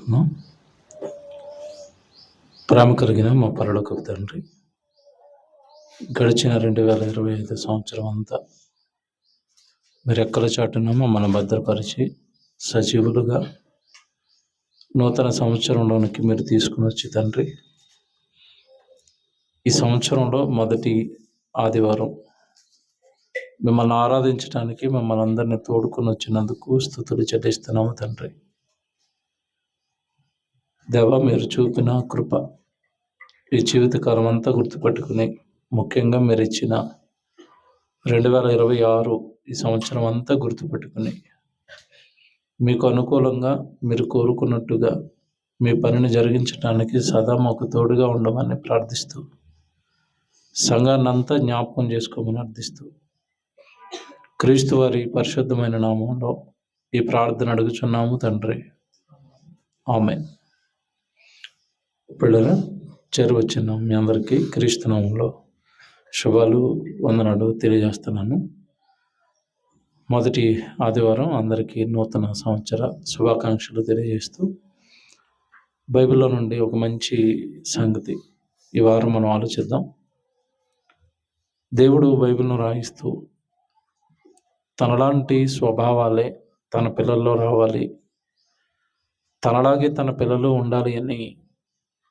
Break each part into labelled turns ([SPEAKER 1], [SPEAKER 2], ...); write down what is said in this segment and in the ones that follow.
[SPEAKER 1] ప్రార్థన. ప్రేమ కలిగిన మా పరలోకపు తండ్రి, గడిచిన 2025 సంవత్సరం అంతా మీరు ఎక్కల చాటున మమ్మల్ని భద్రపరిచి సజీవులుగా నూతన సంవత్సరంలోనికి మీరు తీసుకుని వచ్చి తండ్రి, ఈ సంవత్సరంలో మొదటి ఆదివారం మిమ్మల్ని ఆరాధించడానికి మమ్మల్ని అందరినీ తోడుకొని వచ్చినందుకు స్తుతులు చెల్లిస్తున్నాము తండ్రి. దేవ, మీరు చూపిన కృప ఈ జీవితకాలం అంతా గుర్తుపెట్టుకుని, ముఖ్యంగా మీరు ఇచ్చిన 2026 ఈ సంవత్సరం అంతా గుర్తుపెట్టుకుని, మీకు అనుకూలంగా మీరు కోరుకున్నట్టుగా మీ పనిని జరిగించడానికి సదా మాకు తోడుగా ఉండమని ప్రార్థిస్తూ, సంఘాన్ని అంతా జ్ఞాపకం చేసుకోమని అర్థిస్తూ, క్రీస్తు వారి పరిశుద్ధమైన నామంలో ఈ ప్రార్థన అడుగుచున్నాము తండ్రి. ఆమేన్. పిల్లరా, చేరువచ్చున్నాం. మీ అందరికీ క్రీస్తు నామంలో శుభాలు, వందనాలు తెలియజేస్తున్నాను. మొదటి ఆదివారం అందరికీ నూతన సంవత్సర శుభాకాంక్షలు తెలియజేస్తూ, బైబిల్లో నుండి ఒక మంచి సంగతి ఈ వారం మనం ఆలోచిద్దాం. దేవుడు బైబిల్ను రాయిస్తూ తనలాంటి స్వభావాలే తన పిల్లల్లో రావాలి, తనలాగే తన పిల్లలు ఉండాలి అని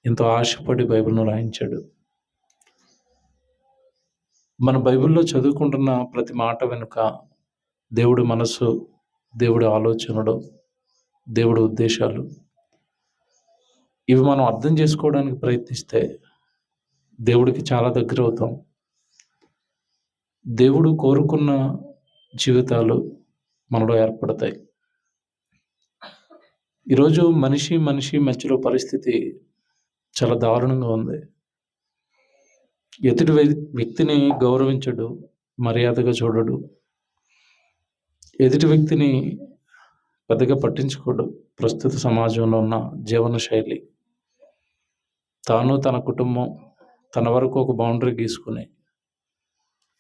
[SPEAKER 1] ఎంతో ఆశపడి బైబిల్ను రాయించాడు. మన బైబిల్లో చదువుకుంటున్న ప్రతి మాట వెనుక దేవుడి మనసు, దేవుడి ఆలోచనలు, దేవుడి ఉద్దేశాలు, ఇవి మనం అర్థం చేసుకోవడానికి ప్రయత్నిస్తే దేవుడికి చాలా దగ్గర అవుతాం. దేవుడు కోరుకున్న జీవితాలు మనలో ఏర్పడతాయి. ఈరోజు మనిషి మధ్యలో పరిస్థితి చాలా దారుణంగా ఉంది. ఎదుటి వ్యక్తిని గౌరవించడు, మర్యాదగా చూడడు, ఎదుటి వ్యక్తిని పెద్దగా పట్టించుకోడు. ప్రస్తుత సమాజంలో ఉన్న జీవన శైలి, తాను తన కుటుంబం తన వరకు ఒక బౌండరీ గీసుకుని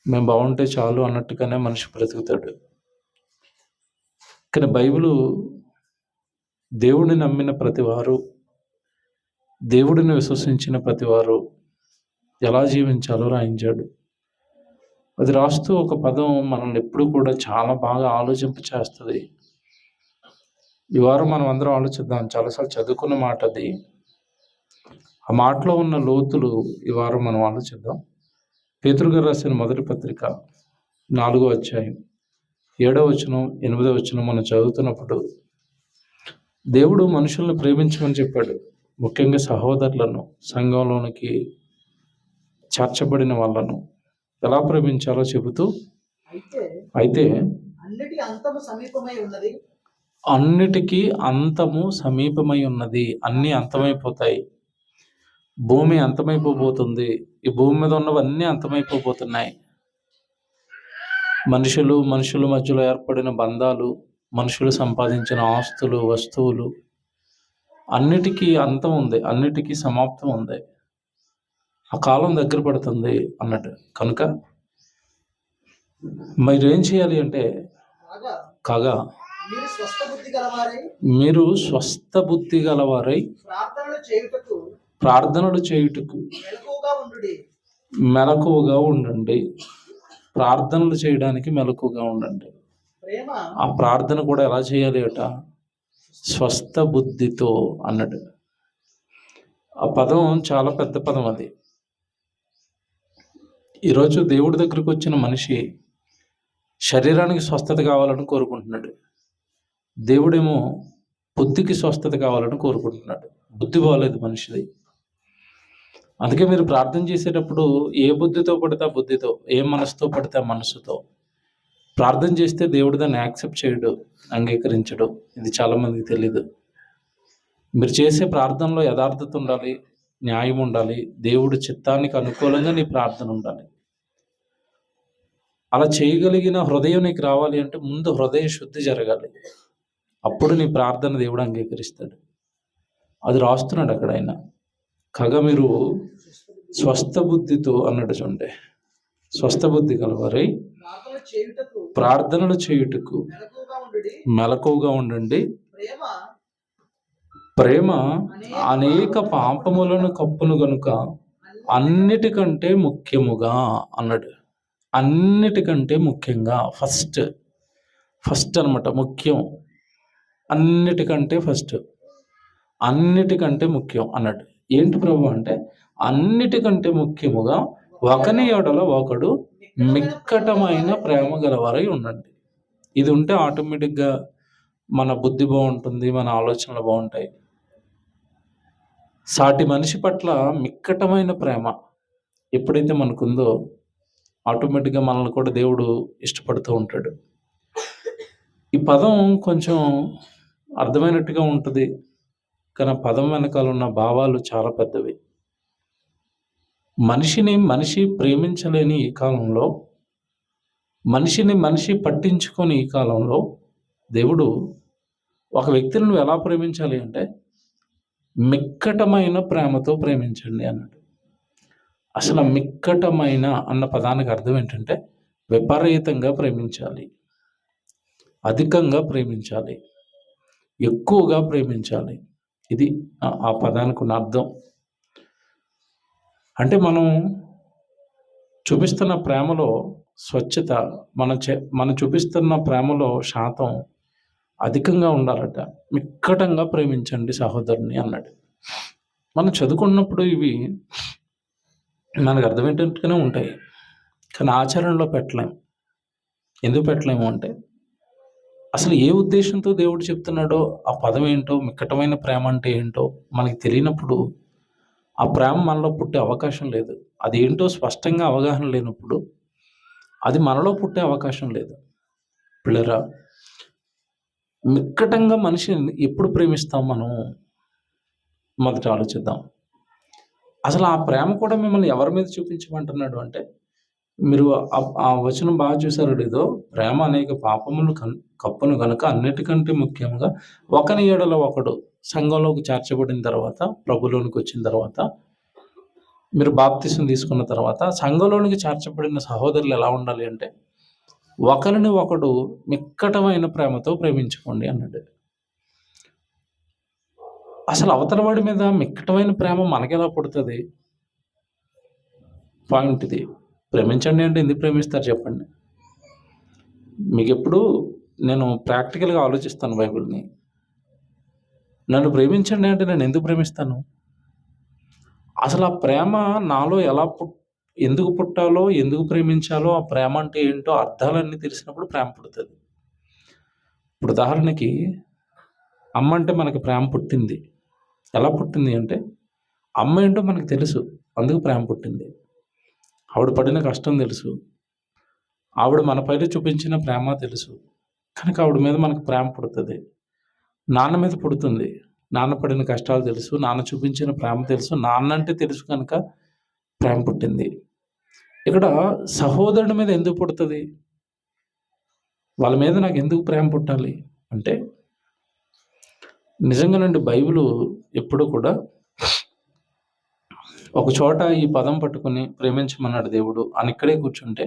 [SPEAKER 1] మేము బాగుంటే చాలు అన్నట్టుగానే మనిషి బ్రతుకుతాడు. కానీ బైబిలు దేవుడిని నమ్మిన ప్రతివారు, దేవుడిని విశ్వసించిన ప్రతివారు ఎలా జీవించాలో రాయించాడు. అది రాస్తూ ఒక పదం మనల్ని ఎప్పుడు కూడా చాలా బాగా ఆలోచింప చేస్తుంది. ఈ వారం మనం అందరం ఆలోచిద్దాం. చాలాసార్లు చదువుకున్న మాట అది. ఆ మాటలో ఉన్న లోతులు ఈ వారం మనం ఆలోచిద్దాం. పేతురు గారు రాసిన మొదటి పత్రిక 4వ అధ్యాయం 7వ వచనం 8వ వచనం మనం చదువుతున్నప్పుడు, దేవుడు మనుషులను ప్రేమించమని చెప్పాడు. ముఖ్యంగా సహోదరులను, సంఘంలోనికి చేర్చబడిన వాళ్ళను ఎలా ప్రేమించాలో చెబుతూ, అయితే అన్నిటికీ అంతము సమీపమై ఉన్నది. అన్నీ అంతమైపోతాయి. భూమి అంతమైపోబోతుంది. ఈ భూమి మీద ఉన్నవన్నీ అంతమైపోబోతున్నాయి. మనుషుల మధ్యలో ఏర్పడిన బంధాలు, మనుషులు సంపాదించిన ఆస్తులు, వస్తువులు, అన్నిటికీ అంతం ఉంది, అన్నిటికీ సమాప్తం ఉంది. ఆ కాలం దగ్గర పడుతుంది అన్నట్టు. కనుక మీరేం చేయాలి అంటే, కాగా మీరు స్వస్థ బుద్ధి గలవారై ప్రార్థనలు చేయుటకు మెలకువగా ఉండండి. ప్రార్థనలు చేయడానికి మెలకువగా ఉండండి. ఆ ప్రార్థన కూడా ఎలా చేయాలి అట? స్వస్థ బుద్ధితో అన్నాడు. ఆ పదం చాలా పెద్ద పదం. అది ఈరోజు దేవుడి దగ్గరికి వచ్చిన మనిషి శరీరానికి స్వస్థత కావాలని కోరుకుంటున్నాడు. దేవుడేమో బుద్ధికి స్వస్థత కావాలని కోరుకుంటున్నాడు. బుద్ధి బాగలేదు మనిషిది. అందుకే మీరు ప్రార్థన చేసేటప్పుడు ఏ బుద్ధితో పడితే ఆ బుద్ధితో, ఏ మనసుతో పడితే ఆ మనసుతో ప్రార్థన చేస్తే దేవుడు దాన్ని యాక్సెప్ట్ చేయడు, అంగీకరించడు. ఇది చాలామందికి తెలీదు. మీరు చేసే ప్రార్థనలో యథార్థత ఉండాలి, న్యాయం ఉండాలి, దేవుడి చిత్తానికి అనుకూలంగా నీ ప్రార్థన ఉండాలి. అలా చేయగలిగిన హృదయం నీకు రావాలి అంటే ముందు హృదయ శుద్ధి జరగాలి. అప్పుడు నీ ప్రార్థన దేవుడు అంగీకరిస్తాడు. అది రాస్తున్నాడు అక్కడ ఆయన. కాగా మీరు స్వస్థ బుద్ధితో అన్నట్టు చూడండి. స్వస్థ బుద్ధి కలవారై ప్రార్థనలు చేయుటకు మెలకువగా ఉండండి. ప్రేమ అనేక పాపములను కప్పును గనుక అన్నిటికంటే ముఖ్యముగా అన్నాడు. అన్నిటికంటే ముఖ్యంగా ఫస్ట్ అనమాట, ముఖ్యం, అన్నిటికంటే ఫస్ట్, అన్నిటికంటే ముఖ్యం అన్నాడు. ఏంటి ప్రభు అంటే, అన్నిటికంటే ముఖ్యముగా ఒకని ఎడల ఒకడు మిక్కటమైన ప్రేమ గలవారై ఉండండి. ఇది ఉంటే ఆటోమేటిక్గా మన బుద్ధి బాగుంటుంది, మన ఆలోచనలు బాగుంటాయి. సాటి మనిషి పట్ల మిక్కటమైన ప్రేమ ఎప్పుడైతే మనకుందో ఆటోమేటిక్గా మనల్ని కూడా దేవుడు ఇష్టపడుతూ ఉంటాడు. ఈ పదం కొంచెం అర్థమైనట్టుగా ఉంటుంది, కానీ ఆ పదం వెనకాల ఉన్న భావాలు చాలా పెద్దవి. మనిషిని మనిషి ప్రేమించలేని ఈ కాలంలో, మనిషిని మనిషి పట్టించుకొని ఈ కాలంలో దేవుడు ఒక వ్యక్తిని నువ్వు ఎలా ప్రేమించాలి అంటే మిక్కటమైన ప్రేమతో ప్రేమించండి అన్నాడు. అసలు మిక్కటమైన అన్న పదానికి అర్థం ఏంటంటే విపరీతంగా ప్రేమించాలి, అధికంగా ప్రేమించాలి, ఎక్కువగా ప్రేమించాలి. ఇది ఆ పదానికి ఉన్న అర్థం. అంటే మనం చూపిస్తున్న ప్రేమలో స్వచ్ఛత, మనం చూపిస్తున్న ప్రేమలో శాతం అధికంగా ఉండాలట. మిక్కటంగా ప్రేమించండి సహోదరుని అన్నాడు. మనం చదువుకున్నప్పుడు ఇవి మనకు అర్థమయ్యేటట్టుగానే ఉంటాయి, కానీ ఆచరణలో పెట్టలేం. ఎందుకు పెట్టలేము అంటే అసలు ఏ ఉద్దేశంతో దేవుడు చెప్తున్నాడో, ఆ పదం ఏంటో, మిక్కటమైన ప్రేమ అంటే ఏంటో మనకి తెలియనప్పుడు ఆ ప్రేమ మనలో పుట్టే అవకాశం లేదు. అదేంటో స్పష్టంగా అవగాహన లేనప్పుడు అది మనలో పుట్టే అవకాశం లేదు. పిల్లరా, మిక్కటంగా మనిషిని ఎప్పుడు ప్రేమిస్తాం మనం? మొదట ఆలోచిద్దాం. అసలు ఆ ప్రేమ కూడా మిమ్మల్ని ఎవరి మీద చూపించమంటున్నాడు అంటే, మీరు ఆ వచనం బాగా చూసారో లేదో, ప్రేమ అనేక పాపములు కప్పును గనుక అన్నిటికంటే ముఖ్యంగా ఒకని ఎడల ఒకడు సంఘంలోకి చేర్చబడిన తర్వాత, ప్రభులోనికి వచ్చిన తర్వాత, మీరు బాప్తిసం తీసుకున్న తర్వాత సంఘంలోనికి చేర్చబడిన సహోదరులు ఎలా ఉండాలి అంటే ఒకరిని ఒకడు మిక్కటమైన ప్రేమతో ప్రేమించుకోండి అన్నాడు. అసలు అవతల వాడి మీద మిక్కటమైన ప్రేమ మనకెలా పుడుతుంది? పాయింట్ ఇది. ప్రేమించండి అంటే ఎందుకు ప్రేమిస్తారు చెప్పండి? మీకు ఎప్పుడు నేను ప్రాక్టికల్గా ఆలోచిస్తాను బైబిల్ని. నన్ను ప్రేమించండి అంటే నేను ఎందుకు ప్రేమిస్తాను? అసలు ఆ ప్రేమ నాలో ఎందుకు పుట్టాలో, ఎందుకు ప్రేమించాలో, ఆ ప్రేమ అంటే ఏంటో అర్థాలన్నీ తెలిసినప్పుడు ప్రేమ పుడుతుంది. ఇప్పుడు ఉదాహరణకి అమ్మ అంటే మనకి ప్రేమ పుట్టింది. ఎలా పుట్టింది అంటే అమ్మ ఏంటో మనకు తెలుసు, అందుకు ప్రేమ పుట్టింది. ఆవిడ పడిన కష్టం తెలుసు, ఆవిడ మన పైన చూపించిన ప్రేమ తెలుసు, కనుక ఆవిడ మీద మనకు ప్రేమ పుడుతుంది. నాన్న మీద పుడుతుంది, నాన్న పడిన కష్టాలు తెలుసు, నాన్న చూపించిన ప్రేమ తెలుసు, నాన్న అంటే తెలుసు కనుక ప్రేమ పుట్టింది. ఇక్కడ సహోదరుడి మీద ఎందుకు పుడుతుంది? వాళ్ళ మీద నాకు ఎందుకు ప్రేమ పుట్టాలి అంటే, నిజంగానండి బైబిలు ఎప్పుడు కూడా ఒక చోట ఈ పదం పట్టుకుని ప్రేమించమన్నాడు దేవుడు అని ఇక్కడే కూర్చుంటే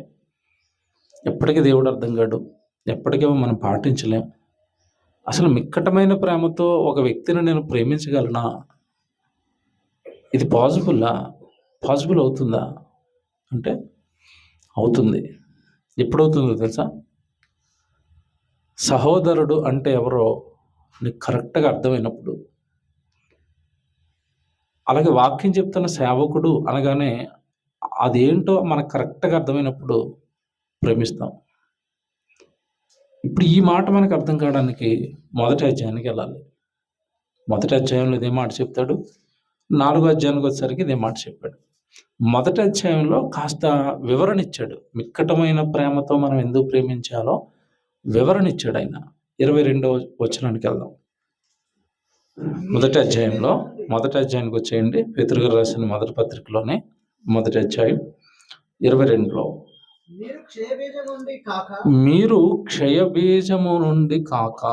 [SPEAKER 1] ఎప్పటికీ దేవుడు అర్థం కాడు, ఎప్పటికీ మనం పాటించలేం. అసలు మిక్కటమైన ప్రేమతో ఒక వ్యక్తిని నేను ప్రేమించగలనా? ఇది పాసిబుల్ అవుతుందా అంటే అవుతుంది. ఎప్పుడవుతుందో తెలుసా? సహోదరుడు అంటే ఎవరో నీకు కరెక్ట్గా అర్థమైనప్పుడు. అలాగే వాక్యం చెప్తున్న సేవకుడు అనగానే అదేంటో మనకు కరెక్ట్గా అర్థమైనప్పుడు ప్రేమిస్తాం. ఇప్పుడు ఈ మాట మనకు అర్థం కావడానికి మొదటి అధ్యాయానికి వెళ్ళాలి. మొదటి అధ్యాయంలో ఇదే మాట చెప్తాడు, 4వ అధ్యాయానికి వచ్చేసరికి ఇదే మాట చెప్పాడు. మొదటి అధ్యాయంలో కాస్త వివరణ ఇచ్చాడు, మిక్కటమైన ప్రేమతో మనం ఎందుకు ప్రేమించాలో వివరణ ఇచ్చాడు ఆయన. 22వ వచనానికి వెళ్దాం. మొదటి అధ్యాయానికి వచ్చేయండి. పేతురు గారు రాసిన మొదటి పత్రికలోనే మొదటి అధ్యాయం 22లో, మీరు క్షయబీజము నుండి కాక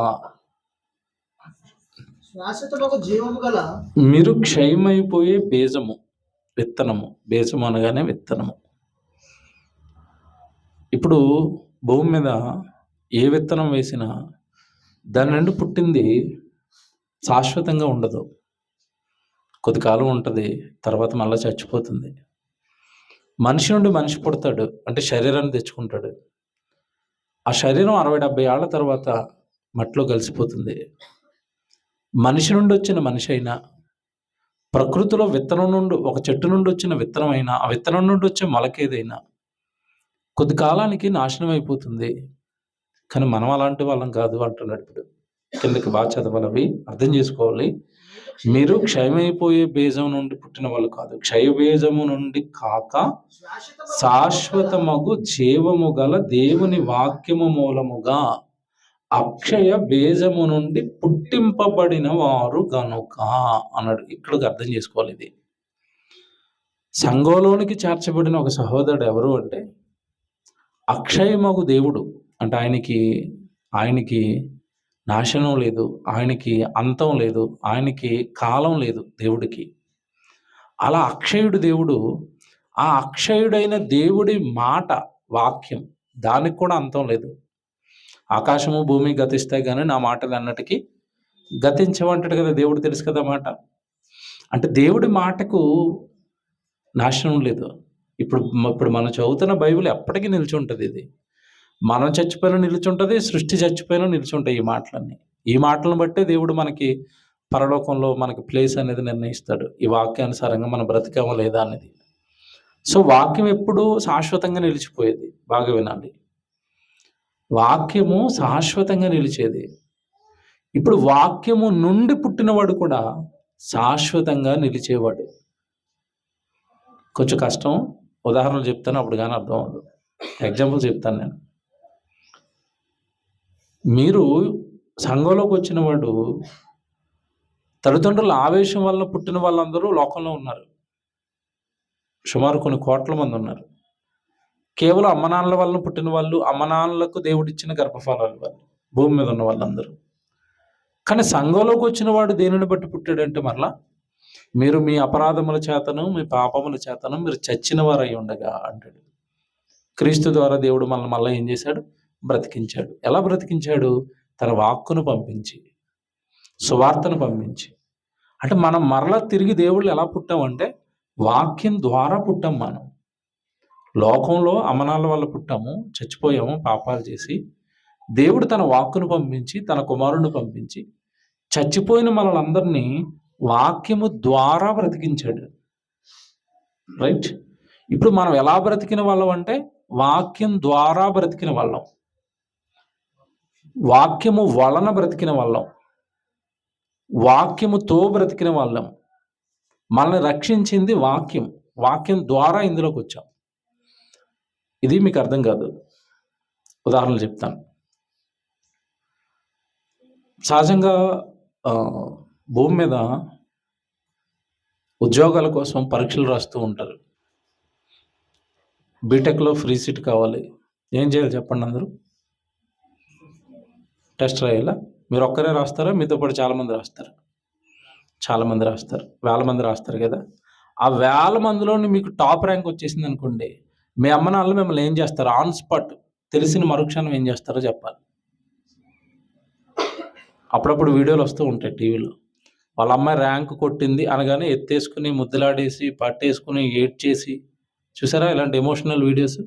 [SPEAKER 1] మీరు క్షయమైపోయే బీజము, విత్తనము. బీజము అనగానే విత్తనము. ఇప్పుడు భూమి మీద ఏ విత్తనం వేసినా దాని నుండి పుట్టింది శాశ్వతంగా ఉండదు. కొద్ది కాలం ఉంటుంది, తర్వాత మళ్ళీ చచ్చిపోతుంది. మనిషి నుండి మనిషి పుడతాడు, అంటే శరీరాన్ని తెచ్చుకుంటాడు. ఆ శరీరం 60-70 ఏళ్ల తర్వాత మట్టిలో కలిసిపోతుంది. మనిషి నుండి వచ్చిన మనిషి అయినా, ప్రకృతిలో విత్తనం నుండి ఒక చెట్టు నుండి వచ్చిన విత్తనం అయినా, ఆ విత్తనం నుండి వచ్చే మొలకేదైనా కొద్ది కాలానికి నాశనం అయిపోతుంది. కానీ మనం అలాంటి వాళ్ళం కాదు అంటున్నాడు. ఇప్పుడు కిందకి బాగా చదవాలి, అవి అర్థం చేసుకోవాలి. మీరు క్షయమైపోయే బీజం నుండి పుట్టిన వాళ్ళు కాదు, క్షయ బీజము నుండి కాక శాశ్వతమగు జీవము గల దేవుని వాక్యము మూలముగా అక్షయ బీజము నుండి పుట్టింపబడిన వారు గనుక అన్నాడు. ఇక్కడికి అర్థం చేసుకోవాలి. ఇది సంఘంలోనికి చేర్చబడిన ఒక సహోదరుడు ఎవరు అంటే అక్షయమగు దేవుడు. అంటే ఆయనకి నాశనం లేదు, ఆయనకి అంతం లేదు, ఆయనకి కాలం లేదు దేవుడికి. అలా అక్షయుడు దేవుడు. ఆ అక్షయుడైన దేవుడి మాట, వాక్యం, దానికి కూడా అంతం లేదు. ఆకాశము భూమి గతిస్తాయి కానీ నా మాటలు అన్నటికీ గతించమంటాడు కదా దేవుడు. తెలుసు కదా మాట. అంటే దేవుడి మాటకు నాశనం లేదు. ఇప్పుడు మనం చదువుతున్న బైబిల్ ఎప్పటికీ నిలిచుంటుంది. ఇది మనం చచ్చిపోయినా నిలిచుంటుంది, సృష్టి చచ్చిపోయినా నిలిచుంటాయి ఈ మాటలన్నీ. ఈ మాటలను బట్టే దేవుడు మనకి పరలోకంలో మనకి ప్లేస్ అనేది నిర్ణయిస్తాడు, ఈ వాక్యానుసారంగా మనం బ్రతికామో లేదా అనేది. సో వాక్యం ఎప్పుడు శాశ్వతంగా నిలిచిపోయేది. బాగా వినాలి, వాక్యము శాశ్వతంగా నిలిచేది. ఇప్పుడు వాక్యము నుండి పుట్టినవాడు కూడా శాశ్వతంగా నిలిచేవాడు. కొంచెం కష్టం, ఉదాహరణలు చెప్తాను, అప్పుడు కానీ అర్థం అవ్వదు. ఎగ్జాంపుల్ చెప్తాను నేను. మీరు సంఘంలోకి వచ్చిన వాడు, తల్లిదండ్రుల ఆవేశం వల్ల పుట్టిన వాళ్ళందరూ లోకంలో ఉన్నారు. సుమారు కొన్ని కోట్ల మంది ఉన్నారు. కేవలం అమ్మనాన్నల వలన పుట్టిన వాళ్ళు, అమ్మనాన్నలకు దేవుడిచ్చిన గర్భఫలాలు వాళ్ళు, భూమి మీద ఉన్న వాళ్ళందరూ. కానీ సంఘంలోకి వచ్చిన వాడు దేనిని బట్టి పుట్టాడంటే మరలా మీరు మీ అపరాధముల చేతను మీ పాపముల చేతను మీరు చచ్చిన వారై ఉండగా అంటాడు. క్రీస్తు ద్వారా దేవుడు మనల్ని మళ్ళీ ఏం చేశాడు? బ్రతికించాడు. ఎలా బ్రతికించాడు? తన వాక్కును పంపించి, సువార్తను పంపించి. అంటే మనం మరలా తిరిగి దేవుళ్ళు ఎలా పుట్టామంటే వాక్యం ద్వారా పుట్టాం. మనం లోకంలో అమనాల వల్ల పుట్టాము, చచ్చిపోయాము పాపాలు చేసి. దేవుడు తన వాక్కును పంపించి, తన కుమారుని పంపించి చచ్చిపోయిన మనలందరినీ వాక్యము ద్వారా బ్రతికించాడు. రైట్? ఇప్పుడు మనం ఎలా బ్రతికిన వాళ్ళం అంటే వాక్యం ద్వారా బ్రతికిన వాళ్ళం, వాక్యము వలన బ్రతికిన వాళ్ళం, వాక్యముతో బ్రతికిన వాళ్ళం. మనల్ని రక్షించింది వాక్యం, వాక్యం ద్వారా ఇందులోకి వచ్చాం. ఇది మీకు అర్థం కాదు, ఉదాహరణలు చెప్తాను. సహజంగా భూమి మీద ఉద్యోగాల కోసం పరీక్షలు రాస్తూ ఉంటారు. బీటెక్లో ఫ్రీ సీట్ కావాలి, ఏం చేయాలి చెప్పండి? అందరూ టెస్ట్ రాయాలా? మీరు ఒక్కరే రాస్తారా? మీతో పాటు చాలామంది రాస్తారు? చాలామంది రాస్తారు, వేల మంది రాస్తారు కదా. ఆ 1000 మందిలోని మీకు టాప్ ర్యాంక్ వచ్చేసింది అనుకోండి, మీ అమ్మ నాన్నలు మిమ్మల్ని ఏం చేస్తారు? ఆన్ స్పాట్ తెలిసిన మరుక్షణం ఏం చేస్తారో చెప్పాలి. అప్పుడప్పుడు వీడియోలు వస్తూ ఉంటాయి టీవీలో. వాళ్ళ అమ్మాయి ర్యాంక్ కొట్టింది అనగానే ఎత్తేసుకుని ముద్దులాడేసి పట్టేసుకుని ఏడ్ చేసి, చూసారా ఇలాంటి ఎమోషనల్ వీడియోస్?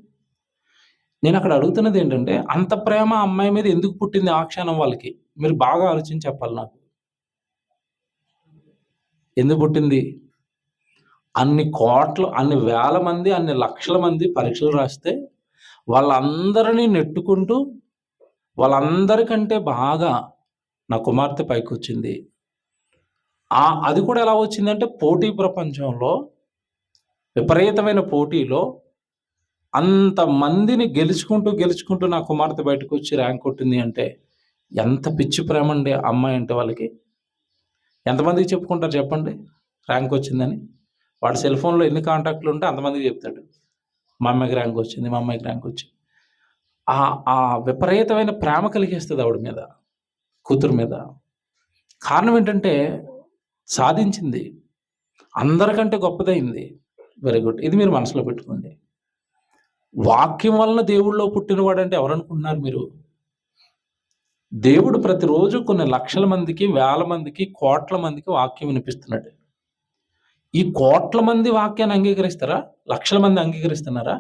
[SPEAKER 1] నేను అక్కడ అడుగుతున్నది ఏంటంటే, అంత ప్రేమ అమ్మాయి మీద ఎందుకు పుట్టింది ఆ క్షణం వాళ్ళకి? మీరు బాగా ఆలోచించి చెప్పాలి నాకు. ఎందుకు పుట్టింది? అన్ని కోట్లు, అన్ని వేల మంది, అన్ని లక్షల మంది పరీక్షలు రాస్తే వాళ్ళందరినీ నెట్టుకుంటూ వాళ్ళందరికంటే బాగా నా కుమార్తె పైకి వచ్చింది. అది కూడా ఎలా వచ్చిందంటే పోటీ ప్రపంచంలో, విపరీతమైన పోటీలో అంతమందిని గెలుచుకుంటూ నా కుమార్తె బయటకు వచ్చి ర్యాంక్ కొట్టింది అంటే ఎంత పిచ్చి ప్రేమ అండి అమ్మాయి అంటే వాళ్ళకి. ఎంతమందికి చెప్పుకుంటారు చెప్పండి ర్యాంక్ వచ్చిందని? వాడు సెల్ ఫోన్లో ఎన్ని కాంటాక్ట్లు ఉంటే అంతమందికి చెప్తాడు, మా అమ్మాయికి ర్యాంక్ వచ్చింది, మా అమ్మాయికి ర్యాంక్ వచ్చింది. ఆ విపరీతమైన ప్రేమ కలిగేస్తుంది ఆవిడ మీద, కూతురు మీద. కారణం ఏంటంటే సాధించింది, అందరికంటే గొప్పదైంది. వెరీ గుడ్, ఇది మీరు మనసులో పెట్టుకోండి. వాక్యం వలన దేవుళ్ళో పుట్టినవాడు అంటే ఎవరు అనుకుంటున్నారు మీరు? దేవుడు ప్రతిరోజు కొన్ని లక్షల మందికి, వేల మందికి, కోట్ల మందికి వాక్యం వినిపిస్తున్నాడు. ఈ కోట్ల మంది వాక్యాన్ని అంగీకరిస్తారా? లక్షల మంది అంగీకరిస్తున్నారా?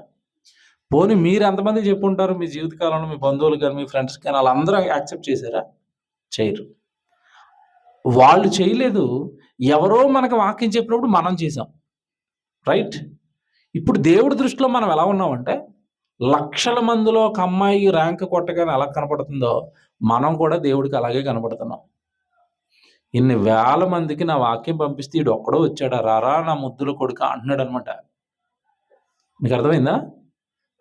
[SPEAKER 1] పోనీ మీరు ఎంతమందికి చెప్పుంటారు మీ జీవితకాలంలో మీ బంధువులు గాని, మీ ఫ్రెండ్స్ గాని ఆళ్ళందరూ యాక్సెప్ట్ చేశారా? చేయరు. వాళ్ళు చేయలేదు. ఎవరో మనకు వాక్యం చెప్పినప్పుడు మనం చేసాం. రైట్? ఇప్పుడు దేవుడి దృష్టిలో మనం ఎలా ఉన్నామంటే, లక్షల మందిలో ఒక అమ్మాయి ర్యాంక్ కొట్టగానే ఎలా కనపడుతుందో, మనం కూడా దేవుడికి అలాగే కనపడుతున్నాం. ఇన్ని వేల మందికి నా వాక్యం పంపిస్తే ఈడొక్కడో వచ్చాడా, రారా నా ముద్దుల కొడుకా అంటున్నాడనమాట. మీకు అర్థమైందా?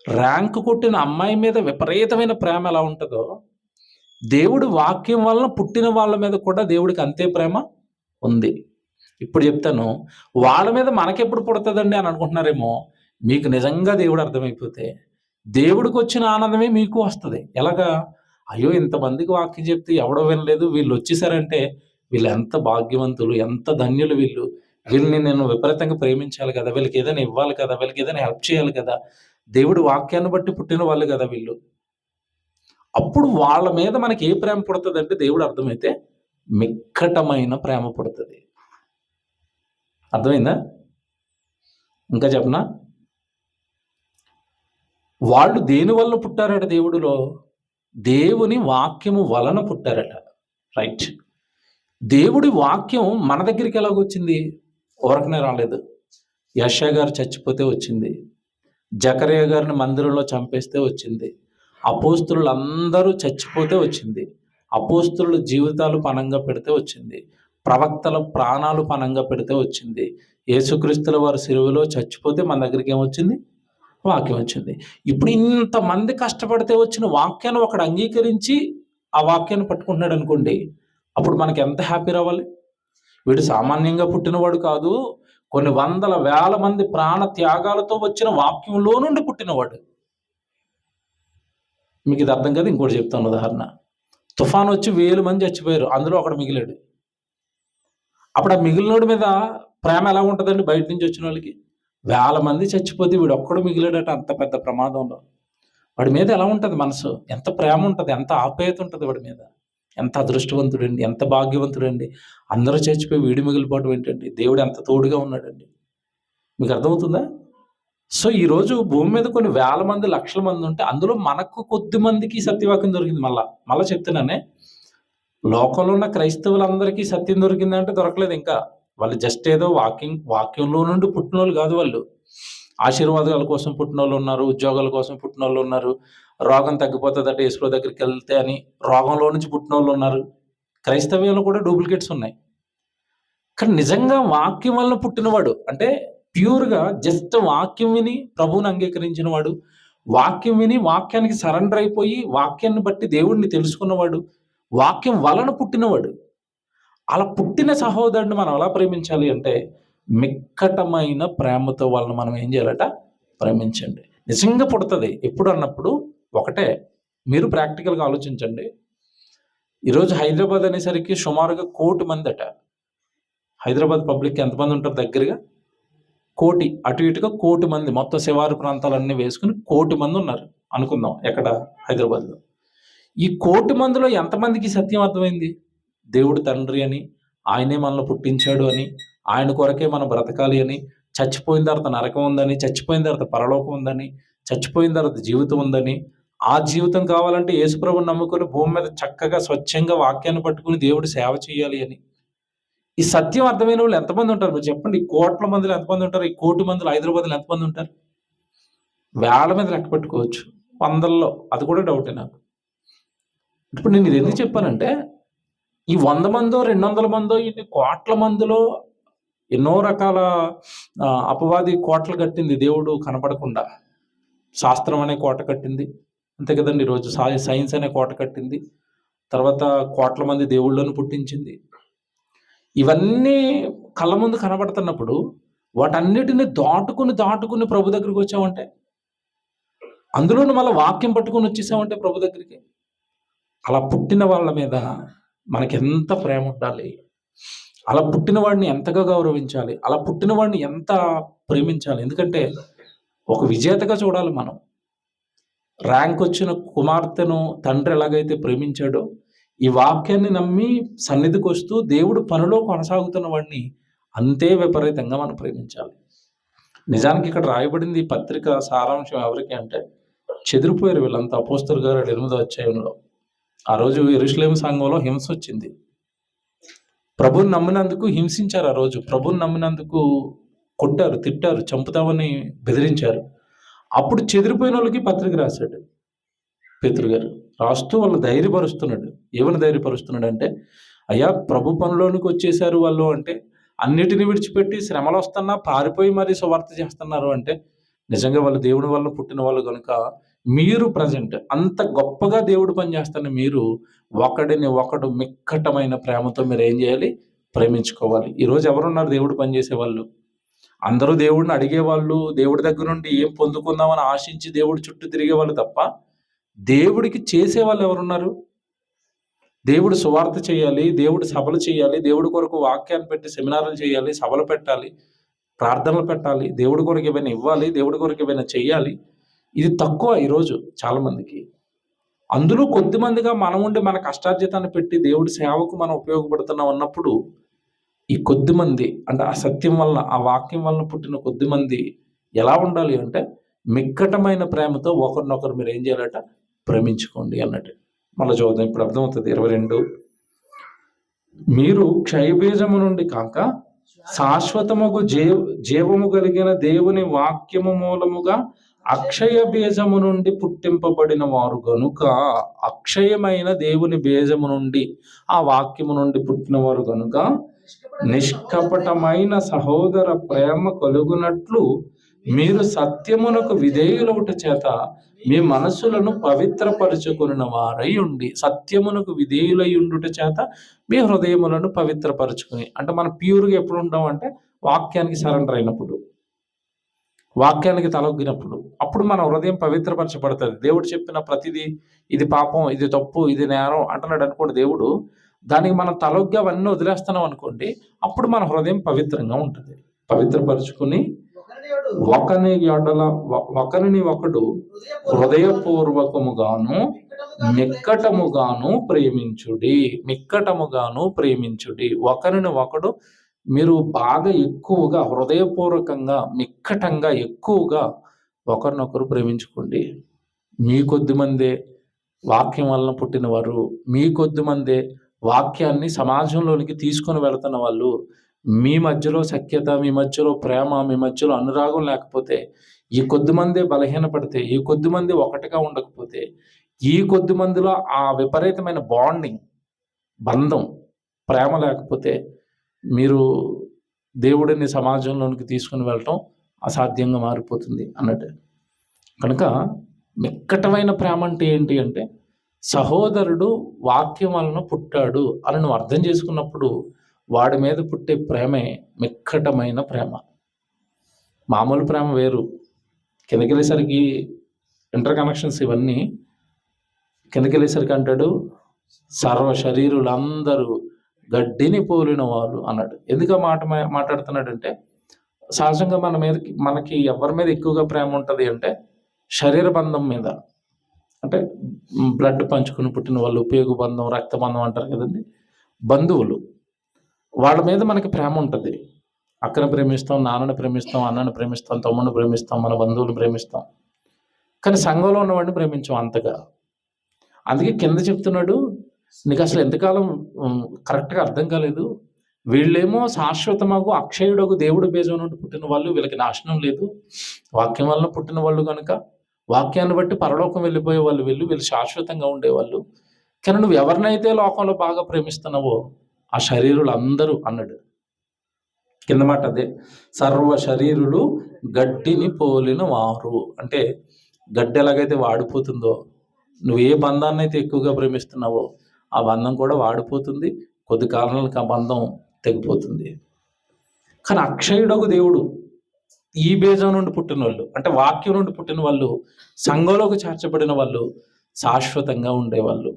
[SPEAKER 1] ర్యాంక్ కొట్టిన అమ్మాయి మీద విపరీతమైన ప్రేమ ఎలా ఉంటదో, దేవుడి వాక్యం వలన పుట్టిన వాళ్ళ మీద కూడా దేవుడికి అంతే ప్రేమ ఉంది. ఇప్పుడు చెప్తాను. వాళ్ళ మీద మనకెప్పుడు పుడతదండి అని అనుకుంటున్నారేమో. మీకు నిజంగా దేవుడు అర్థమైపోతే, దేవుడికొచ్చిన ఆనందమే మీకు వస్తది. ఎలాగా? అయ్యో! ఇంతమందికి వాక్యం చెప్తే ఎవడో వినలేదు. వీళ్ళొచ్చేసారంటే వీళ్ళెంత భాగ్యవంతులు, ఎంత ధన్యులు వీళ్ళు. వీళ్ళని నేను విపరీతంగా ప్రేమించాలి కదా! వీళ్ళకేదైనా ఇవ్వాలి కదా! వీళ్ళకేదైనా హెల్ప్ చేయాలి కదా! దేవుడి వాక్యాన్ని బట్టి పుట్టిన వాళ్ళు గదా వీళ్ళు. అప్పుడు వాళ్ళ మీద మనకి ఏ ప్రేమ పుడతదంటే దేవుడు అర్థమైతే మిక్కటమైన ప్రేమ పుడతది. అర్థమైందా? ఇంకా చెప్పనా? వాళ్ళు దేని వల్ల పుట్టారట దేవుడిలో? దేవుని వాక్యము వలన పుట్టారట. రైట్. దేవుడి వాక్యం మన దగ్గరికి ఎలాగొచ్చింది? ఊరకనే రాలేదు. యెషయా గారు చచ్చిపోతే వచ్చింది. జకర్యా గారిని మందిరంలో చంపేస్తే వచ్చింది. అపోస్తలులందరూ చచ్చిపోతే వచ్చింది. అపోస్తలుల జీవితాలు పణంగా పెడితే వచ్చింది. ప్రవక్తల ప్రాణాలు పణంగా పెడితే వచ్చింది. యేసుక్రీస్తుల వారు సిలువలో చచ్చిపోతే మన దగ్గరికి ఏమొచ్చింది? వాక్యం వచ్చింది. ఇప్పుడు ఇంతమంది కష్టపడితే వచ్చిన వాక్యాన్ని ఒకడు అంగీకరించి ఆ వాక్యాన్ని పట్టుకుంటున్నాడనుకోండి, అప్పుడు మనకి ఎంత హ్యాపీ రావాలి? వీడు సామాన్యంగా పుట్టినవాడు కాదు. కొన్ని వందల వేల మంది ప్రాణ త్యాగాలతో వచ్చిన వాక్యంలో నుండి పుట్టినవాడు. మీకు ఇది అర్థం కాదు. ఇంకోటి చెప్తాను ఉదాహరణ. తుఫాను వచ్చి 1000 మంది చచ్చిపోయారు. అందులో ఒకడు మిగిలాడు. అప్పుడు ఆ మిగిలినోడి మీద ప్రేమ ఎలా ఉంటదండి బయట నుంచి వచ్చిన వాళ్ళకి? వేల మంది చచ్చిపోతే వీడొక్కడు మిగిలాడట అంత పెద్ద ప్రమాదంలో. వాడి మీద ఎలా ఉంటది మనసు? ఎంత ప్రేమ ఉంటది? ఎంత ఆప్యాయత ఉంటది వాడి మీద? ఎంత అదృష్టవంతుడండి, ఎంత భాగ్యవంతుడండి. అందరూ చచ్చిపోయి వీడు మిగిలిపోవడం ఏంటండి? దేవుడు ఎంత తోడుగా ఉన్నాడండి. మీకు అర్థమవుతుందా? సో, ఈరోజు భూమి మీద కొన్ని వేల మంది, లక్షల మంది ఉంటే అందులో మనకు కొద్ది మందికి సత్యవాక్యం దొరికింది మళ్ళా చెప్తున్నానే. లోకంలో ఉన్న క్రైస్తవులందరికీ సత్యం దొరికిందంటే దొరకలేదు ఇంకా. వాళ్ళు జస్ట్ ఏదో వాక్యంలో నుండి పుట్టినోళ్ళు కాదు వాళ్ళు. ఆశీర్వాదాల కోసం పుట్టినోళ్ళున్నారు, ఉద్యోగాల కోసం పుట్టినోళ్ళున్నారు. రోగం తగ్గిపోతదట యేసుప్రభు దగ్గరికెళ్తే అని రోగంలో నుంచి పుట్టినోళ్ళున్నారు. క్రైస్తవ్యంలో కూడా డూప్లికేట్స్ ఉన్నాయి. కానీ నిజంగా వాక్యం వలన పుట్టినవాడు అంటే ప్యూర్‌గా జస్ట్ వాక్యం విని ప్రభువుని అంగీకరించిన వాడు, వాక్యం విని వాక్యానికి సరెండర్ అయిపోయి వాక్యాన్ని బట్టి దేవుడిని తెలుసుకున్నవాడు, వాక్యం వలన పుట్టినవాడు. అలా పుట్టిన సహోదరుడిని మనం ఎలా ప్రేమించాలి అంటే మిక్కటమైన ప్రేమతో వాళ్ళని మనం ఏం చేయాలట? ప్రేమించండి. నిజంగా పుడతది. ఎప్పుడు అన్నప్పుడు ఒకటే మీరు ప్రాక్టికల్‌గా ఆలోచించండి. ఈరోజు హైదరాబాద్ అనేసరికి సుమారుగా 1,00,00,000 మందట. హైదరాబాద్ పబ్లిక్ ఎంతమంది ఉంటారు దగ్గరగా? 1,00,00,000 అటు ఇటుగా 1,00,00,000 మంది మొత్తం శివారు ప్రాంతాలన్నీ వేసుకొని 1,00,00,000 మంది ఉన్నారు అనుకుందాం. ఎక్కడ? హైదరాబాద్‌లో. ఈ 1,00,00,000 మందిలో ఎంతమందికి సత్యం అర్థమైంది? దేవుడు తండ్రి అని, ఆయనే మనల్ని పుట్టించాడు అని, ఆయన కొరకే మనం బ్రతకాలి అని, చచ్చిపోయిన తర్వాత నరకం ఉందని, చచ్చిపోయిన తర్వాత పరలోకం ఉందని, చచ్చిపోయిన తర్వాత జీవితం ఉందని, ఆ జీవితం కావాలంటే యేసుప్రభుని నమ్ముకొని భూమి మీద చక్కగా స్వచ్ఛంగా వాక్యాన్ని పట్టుకొని దేవుడు సేవ చేయాలి అని. ఈ సత్యం అర్థమైన వాళ్ళు ఎంతమంది ఉంటారు? మీరు చెప్పండి. ఈ 1,00,00,000 మందిలో ఎంతమంది ఉంటారు? ఈ 1,00,00,000 మందిలో హైదరాబాద్‌లో ఎంతమంది ఉంటారు? వేల మీద లెక్క పెట్టుకోవచ్చు. వందల్లో అది కూడా డౌటే నాకు. ఇప్పుడు నేను ఇది ఎందుకు చెప్పానంటే ఈ 100 మందో, 200 మందో, ఇన్ని కోట్ల మందిలో ఎన్నో రకాల అపవాది కోటలు కట్టింది దేవుడు కనపడకుండా. శాస్త్రం అనే కోట కట్టింది. అంతే కదండీ! ఈరోజు సైన్స్ అనే కోట కట్టింది. తర్వాత కోట్ల మంది దేవుళ్ళను పుట్టించింది. ఇవన్నీ కళ్ళ ముందు కనబడుతున్నప్పుడు వాటన్నిటిని దాటుకుని ప్రభు దగ్గరికి వచ్చామంటే, అందులోను మళ్ళా వాక్యం పట్టుకొని వచ్చేసామంటే ప్రభు దగ్గరికి. అలా పుట్టిన వాళ్ళ మీద మనకెంత ప్రేమ ఉండాలి. అలా పుట్టిన వాడిని ఎంతగా గౌరవించాలి. అలా పుట్టిన వాడిని ఎంత ప్రేమించాలి. ఎందుకంటే ఒక విజేతగా చూడాలి మనం. ర్యాంక్ వచ్చిన కుమార్తెను తండ్రి ఎలాగైతే ప్రేమించాడో, ఈ వాక్యాన్ని నమ్మి సన్నిధికి వస్తూ దేవుడు పనిలో కొనసాగుతున్న వాడిని అంతే విపరీతంగా మనం ప్రేమించాలి. నిజానికి ఇక్కడ రాయబడింది ఈ పత్రిక సారాంశం ఎవరికి అంటే, చెదిరిపోయారు వీళ్ళంతా. అపోస్తలుల కార్యాలు 8వ అధ్యాయంలో ఆ రోజు యెరూషలేము సంఘంలో హింస వచ్చింది. ప్రభువుని నమ్మినందుకు హింసించారు. ఆ రోజు ప్రభువుని నమ్మినందుకు కొట్టారు, తిట్టారు, చంపుతామని బెదిరించారు. అప్పుడు చెదిరిపోయిన వాళ్ళకి పత్రిక రాశాడు పేతురు గారు. రాస్తూ వాళ్ళు ధైర్యపరుస్తున్నాడు. ఏమని ధైర్యపరుస్తున్నాడు అంటే, అయ్యా ప్రభు పనిలోనికి వచ్చేసారు వాళ్ళు అంటే, అన్నిటిని విడిచిపెట్టి శ్రమలు వస్తున్నా పారిపోయి మరీ సువార్త చేస్తున్నారు అంటే, నిజంగా వాళ్ళు దేవుని వల్ల పుట్టిన వాళ్ళు కనుక మీరు ప్రజెంట్ అంత గొప్పగా దేవుడు పని చేస్తున్న మీరు ఒకడిని ఒకడు మిక్కటమైన ప్రేమతో మీరు ఏం చేయాలి? ప్రేమించుకోవాలి. ఈరోజు ఎవరున్నారు దేవుడు పని చేసేవాళ్ళు? అందరూ దేవుడిని అడిగేవాళ్ళు, దేవుడి దగ్గర నుండి ఏం పొందుకుందామని ఆశించి దేవుడి చుట్టూ తిరిగేవాళ్ళు తప్ప, దేవుడికి చేసేవాళ్ళు ఎవరున్నారు? దేవుడు సువార్త చేయాలి, దేవుడు సభలు చేయాలి, దేవుడి కొరకు వాక్యాన్ని పెట్టి సెమినార్లు చేయాలి, సభలు పెట్టాలి, ప్రార్థనలు పెట్టాలి, దేవుడి కొరకు ఏమైనా ఇవ్వాలి, దేవుడి కొరకు ఏమైనా చేయాలి. ఇది తక్కువ ఈరోజు చాలామందికి. అందులో కొద్దిమందిగా మనం ఉండి మన కష్టార్జితాన్ని పెట్టి దేవుడి సేవకు మనం ఉపయోగపడుతున్నాం అన్నప్పుడు, ఈ కొద్దిమంది అంటే ఆ సత్యం వలన, ఆ వాక్యం వలన పుట్టిన కొద్దిమంది ఎలా ఉండాలి అంటే, మిక్కటమైన ప్రేమతో ఒకరినొకరు మీరు ఏం చేయాలట? ప్రేమించుకోండి అన్నట్టు. మళ్ళీ చూద్దాం, ఇప్పుడు అర్థమవుతుంది. 22 మీరు క్షయబీజము నుండి కాక శాశ్వతముగు జీవము కలిగిన దేవుని వాక్యము మూలముగా అక్షయ బీజము నుండి పుట్టింపబడిన వారు గనుక, అక్షయమైన దేవుని బీజము నుండి, ఆ వాక్యము నుండి పుట్టిన వారు గనుక నిష్కపటమైన సహోదర ప్రేమ కలుగునట్లు మీరు సత్యమునకు విధేయులవుట చేత మీ మనసులను పవిత్రపరచుకున్న వారై ఉండి. సత్యమునకు విధేయులై ఉండుట చేత మీ హృదయములను పవిత్రపరచుకుని. అంటే మనం ప్యూర్గా ఎప్పుడు ఉంటాం అంటే, వాక్యానికి సరెండర్ అయినప్పుడు, వాక్యానికి తలొగ్గినప్పుడు, అప్పుడు మన హృదయం పవిత్రపరచబడుతుంది. దేవుడు చెప్పిన ప్రతిదీ ఇది పాపం, ఇది తప్పు, ఇది నేరం అంటున్నాడు అనుకోండి దేవుడు, దానికి మనం తలొగ్గి అవన్నీ వదిలేస్తున్నాం అనుకోండి, అప్పుడు మన హృదయం పవిత్రంగా ఉంటుంది. పవిత్రపరచుకుని ఒకరిని ఒకడు హృదయపూర్వకముగాను మిక్కటముగాను ప్రేమించుడి. ఒకరిని ఒకడు మీరు బాగా ఎక్కువగా హృదయపూర్వకంగా మిక్కటంగా ఎక్కువగా ఒకరినొకరు ప్రేమించుకోండి. మీ కొద్దిమందే వాక్యం వలన పుట్టిన వారు, మీ కొద్దిమందే వాక్యాన్ని సమాజంలోనికి తీసుకొని వెళుతున్న వాళ్ళు, మీ మధ్యలో సఖ్యత, మీ మధ్యలో ప్రేమ, మీ మధ్యలో అనురాగం లేకపోతే, ఈ కొద్దిమందే బలహీనపడితే, ఈ కొద్దిమంది ఒకటిగా ఉండకపోతే, ఈ కొద్దిమందిలో ఆ విపరీతమైన బాండింగ్, బంధం, ప్రేమ లేకపోతే మీరు దేవుడిని సమాజంలోనికి తీసుకుని వెళ్ళటం అసాధ్యంగా మారిపోతుంది అన్నట్టు. కనుక మిక్కటమైన ప్రేమ అంటే ఏంటి అంటే, సహోదరుడు వాక్యం వలన పుట్టాడు అని నువ్వు అర్థం చేసుకున్నప్పుడు వాడి మీద పుట్టే ప్రేమే మిక్కటమైన ప్రేమ. మామూలు ప్రేమ వేరు. కిందకెళ్ళేసరికి ఇంటర్ కనెక్షన్స్ ఇవన్నీ కిందకెళ్ళేసరికి అంటాడు, సర్వ శరీరులందరూ గడ్డిని పోలిన వాళ్ళు అన్నాడు. ఎందుకు ఆ మాట మాట్లాడుతున్నాడంటే, సహజంగా మనకి ఎవరి మీద ఎక్కువగా ప్రేమ ఉంటుంది అంటే, శరీర బంధం మీద. అంటే బ్లడ్ పంచుకుని పుట్టిన వాళ్ళు, ఉపయోగ బంధం, రక్త బంధం అంటారు కదండి, బంధువులు, వాళ్ళ మీద మనకి ప్రేమ ఉంటుంది. అక్కని ప్రేమిస్తాం, నాన్నని ప్రేమిస్తాం, అన్నని ప్రేమిస్తాం, తమ్ముడిని ప్రేమిస్తాం, మన బంధువులను ప్రేమిస్తాం. కానీ సంఘంలో ఉన్నవాడిని ప్రేమించాం అంతగా. అందుకే కింద చెప్తున్నాడు, నీకు అసలు ఎంతకాలం కరెక్ట్గా అర్థం కాలేదు, వీళ్ళేమో శాశ్వతమగు అక్షయుడకు దేవుడు బీజం నుండి పుట్టిన వాళ్ళు, వీళ్ళకి నాశనం లేదు. వాక్యం వలన పుట్టిన వాళ్ళు కనుక వాక్యాన్ని బట్టి పరలోకం వెళ్ళిపోయే వాళ్ళు వీళ్ళు శాశ్వతంగా ఉండేవాళ్ళు. కానీ నువ్వు ఎవరినైతే లోకంలో బాగా ప్రేమిస్తున్నావో ఆ శరీరులు అందరూ అన్నాడు. కింద మాట అదే, సర్వ శరీరులు గడ్డిని పోలిన వారు. అంటే గడ్డి ఎలాగైతే వాడిపోతుందో, నువ్వు ఏ బంధాన్ని అయితే ఎక్కువగా ప్రేమిస్తున్నావో ఆ బంధం కూడా వాడిపోతుంది, కొద్ది కాలానికి ఆ బంధం తెగిపోతుంది. కానీ అక్షయుడకు దేవుడు, ఈ బీజం నుండి పుట్టిన వాళ్ళు, అంటే వాక్యం నుండి పుట్టిన వాళ్ళు, సంఘంలోకి చేర్చబడిన వాళ్ళు శాశ్వతంగా ఉండేవాళ్ళు.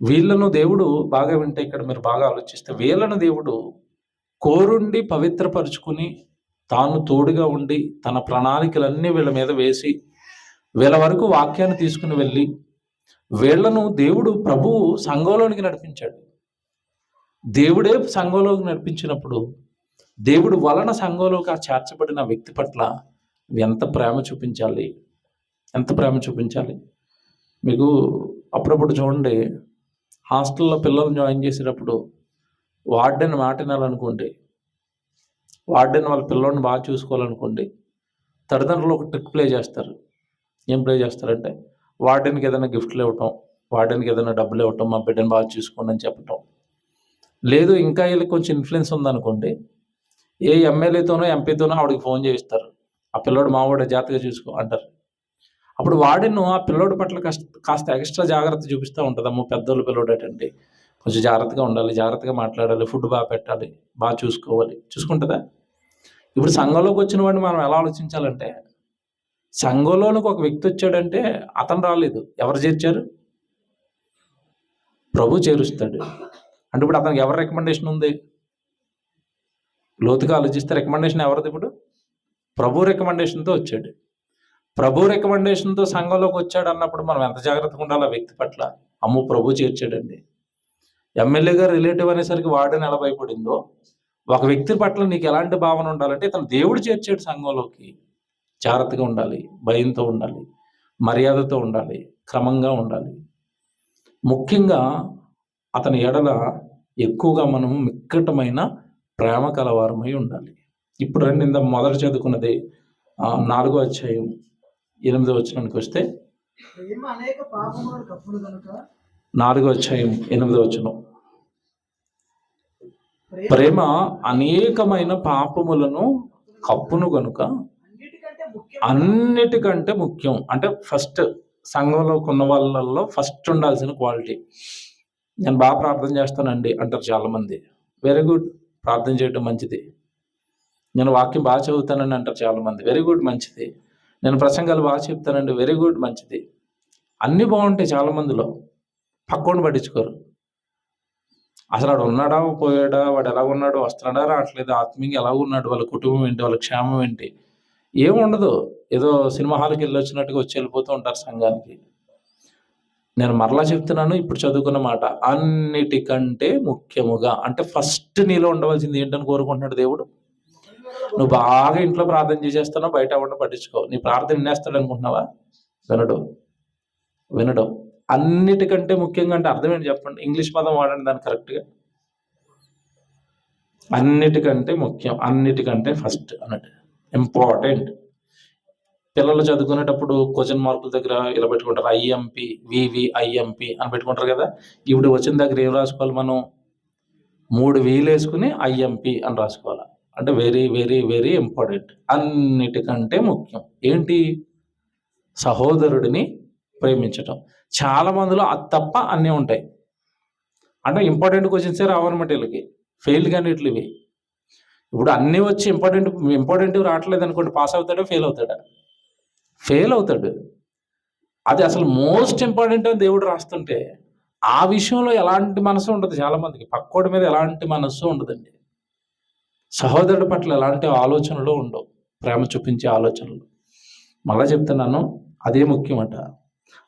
[SPEAKER 1] వీళ్ళను దేవుడు బాగా వింటే, ఇక్కడ మీరు బాగా ఆలోచిస్తే, వీళ్ళను దేవుడు కోరుండి పవిత్రపరుచుకుని తాను తోడుగా ఉండి తన ప్రణాళికలన్నీ వీళ్ళ మీద వేసి వీళ్ళ వరకు వాక్యాన్ని తీసుకుని వెళ్ళి వీళ్ళను ప్రభువు సంఘంలోనికి నడిపించాడు. దేవుడే సంఘంలోకి నడిపించినప్పుడు దేవుడు వలన సంఘంలోకి ఆ చేర్చబడిన వ్యక్తి పట్ల ఎంత ప్రేమ చూపించాలి, ఎంత ప్రేమ చూపించాలి. మీకు అప్పుడప్పుడు చూడండి, హాస్టల్లో పిల్లల్ని జాయిన్ చేసేటప్పుడు వార్డెన్ మాట వినాలనుకోండి, వార్డెన్ వాళ్ళ పిల్లోడిని బాగా చూసుకోవాలనుకోండి, తల్లిదండ్రులు ఒక ట్రిక్ ప్లే చేస్తారు. ఏం ప్లే చేస్తారంటే, వార్డెన్కి ఏదైనా గిఫ్ట్లు ఇవ్వటం, వార్డెన్కి ఏదైనా డబ్బులు ఇవ్వటం, మా బిడ్డను బాగా చూసుకోండి అని చెప్పటం. లేదు ఇంకా వీళ్ళకి కొంచెం ఇన్ఫ్లుయెన్స్ ఉందనుకోండి, ఏ ఎమ్మెల్యేతోనో ఎంపీతోనో ఆవిడకి ఫోన్ చేయిస్తారు, ఆ పిల్లోడు మావాడు జాగ్రత్తగా చూసుకో అంటారు. అప్పుడు వార్డెన్ ఆ పిల్లోడి పట్ల కాస్త ఎక్స్ట్రా జాగ్రత్త చూపిస్తూ ఉంటుంది. అమ్మో పెద్దోళ్ళు పిల్లోడేటండి, కొంచెం జాగ్రత్తగా ఉండాలి, జాగ్రత్తగా మాట్లాడాలి, ఫుడ్ బాగా పెట్టాలి, బాగా చూసుకోవాలి. చూసుకుంటుందా? ఇప్పుడు సంఘంలోకి వచ్చిన వాడిని మనం ఎలా ఆలోచించాలంటే, సంఘంలోనికి ఒక వ్యక్తి వచ్చాడంటే అతను రాలేదు, ఎవరు చేర్చారు? ప్రభు చేరుస్తాడు. అంటే ఇప్పుడు అతనికి ఎవరి రికమెండేషన్ ఉంది? లోతుగా ఆలోచిస్తే రికమెండేషన్ ఎవరిది? ఇప్పుడు ప్రభు రికమెండేషన్తో వచ్చాడు. ప్రభు రికమెండేషన్తో సంఘంలోకి వచ్చాడు అన్నప్పుడు మనం ఎంత జాగ్రత్తగా ఉండాలి ఆ వ్యక్తి పట్ల. అమ్మో ప్రభు చేర్చాడండి. ఎమ్మెల్యే గారు రిలేటివ్ అనేసరికి వాడని ఎలా భయపడిందో, ఒక వ్యక్తి పట్ల నీకు ఎలాంటి భావన ఉండాలంటే, ఇతను దేవుడు చేర్చాడు సంఘంలోకి, జాగ్రత్తగా ఉండాలి, భయంతో ఉండాలి, మర్యాదతో ఉండాలి, క్రమంగా ఉండాలి. ముఖ్యంగా అతని ఎడల ఎక్కువగా మనం మిక్కటమైన ప్రేమ కలవారమై ఉండాలి. ఇప్పుడు రండి, ఇంత మొదట చదువుకున్నది 4వ అధ్యాయం 8వ వచనానికి వస్తే, 4వ అధ్యాయం 8వ వచనం, ప్రేమ అనేకమైన పాపములను కప్పును గనుక అన్నిటికంటే ముఖ్యం. అంటే ఫస్ట్ సంఘంలోకి ఉన్న వాళ్ళల్లో ఫస్ట్ ఉండాల్సిన క్వాలిటీ. నేను బాగా ప్రార్థన చేస్తానండి అంటారు చాలామంది. వెరీ గుడ్, ప్రార్థన చేయడం మంచిది. నేను వాక్యం బాగా చదువుతానని అంటారు చాలామంది. వెరీ గుడ్, మంచిది. నేను ప్రసంగాలు బాగా చెప్తానండి. వెరీ గుడ్, మంచిది. అన్నీ బాగుంటాయి చాలామందిలో, పక్కోడిని పట్టించుకోరు. అసలు వాడు ఉన్నాడా పోయాడా, వాడు ఎలా ఉన్నాడు, వస్తున్నాడా రావట్లేదు, ఆత్మీయంగా ఎలా ఉన్నాడు, వాళ్ళ కుటుంబం ఏంటి, వాళ్ళ క్షేమం ఏంటి, ఏముండదు. ఏదో సినిమా హాల్కి వెళ్ళి వచ్చినట్టుగా వచ్చి వెళ్ళిపోతూ ఉంటారు సంఘానికి. నేను మరలా చెప్తున్నాను, ఇప్పుడు చదువుకున్న మాట, అన్నిటికంటే ముఖ్యముగా. అంటే ఫస్ట్ నీలో ఉండవలసింది ఏంటని కోరుకుంటున్నాడు దేవుడు? నువ్వు బాగా ఇంట్లో ప్రార్థన చేసేస్తున్నావు, బయట ఎవరిని పట్టించుకో, నీ ప్రార్థన వినేస్తాడు అనుకుంటున్నావా? వినడు. అన్నిటికంటే ముఖ్యంగా అంటే అర్థం ఏంటి చెప్పండి? ఇంగ్లీష్ పదం వాడండి దాన్ని కరెక్ట్గా. అన్నిటికంటే ముఖ్యం, అన్నిటికంటే ఫస్ట్ అన్నట్టు, ఇంపార్టెంట్. పిల్లలు చదువుకునేటప్పుడు క్వశ్చన్ మార్కుల దగ్గర ఇలా పెట్టుకుంటారు, ఐఎంపి, వివిఐఎంపి అని పెట్టుకుంటారు కదా. ఇప్పుడు వచ్చిన దగ్గర ఏం రాసుకోవాలి మనం? 3 వీలు వేసుకుని ఐఎంపి అని రాసుకోవాలి. అంటే వెరీ వెరీ వెరీ ఇంపార్టెంట్, అన్నిటికంటే ముఖ్యం. ఏంటి? సహోదరుడిని ప్రేమించటం. చాలా మందిలో అది తప్ప అన్నీ ఉంటాయి. అంటే ఇంపార్టెంట్ క్వశ్చన్సే రావన్నమాట వీళ్ళకి, ఫెయిల్ కానీ ఇవి. ఇప్పుడు అన్నీ వచ్చి ఇంపార్టెంట్ రావట్లేదు అనుకోండి, పాస్ అవుతాడా ఫెయిల్ అవుతాడా? ఫెయిల్ అవుతాడు. అది అసలు మోస్ట్ ఇంపార్టెంట్ అని దేవుడు రాస్తుంటే ఆ విషయంలో ఎలాంటి మనసు ఉండదు చాలామందికి. పక్కోడి మీద ఎలాంటి మనస్సు ఉండదండి. సహోదరుడి పట్ల ఎలాంటి ఆలోచనలు ఉండవు, ప్రేమ చూపించే ఆలోచనలు. మళ్ళా చెప్తున్నాను, అదే ముఖ్యమట.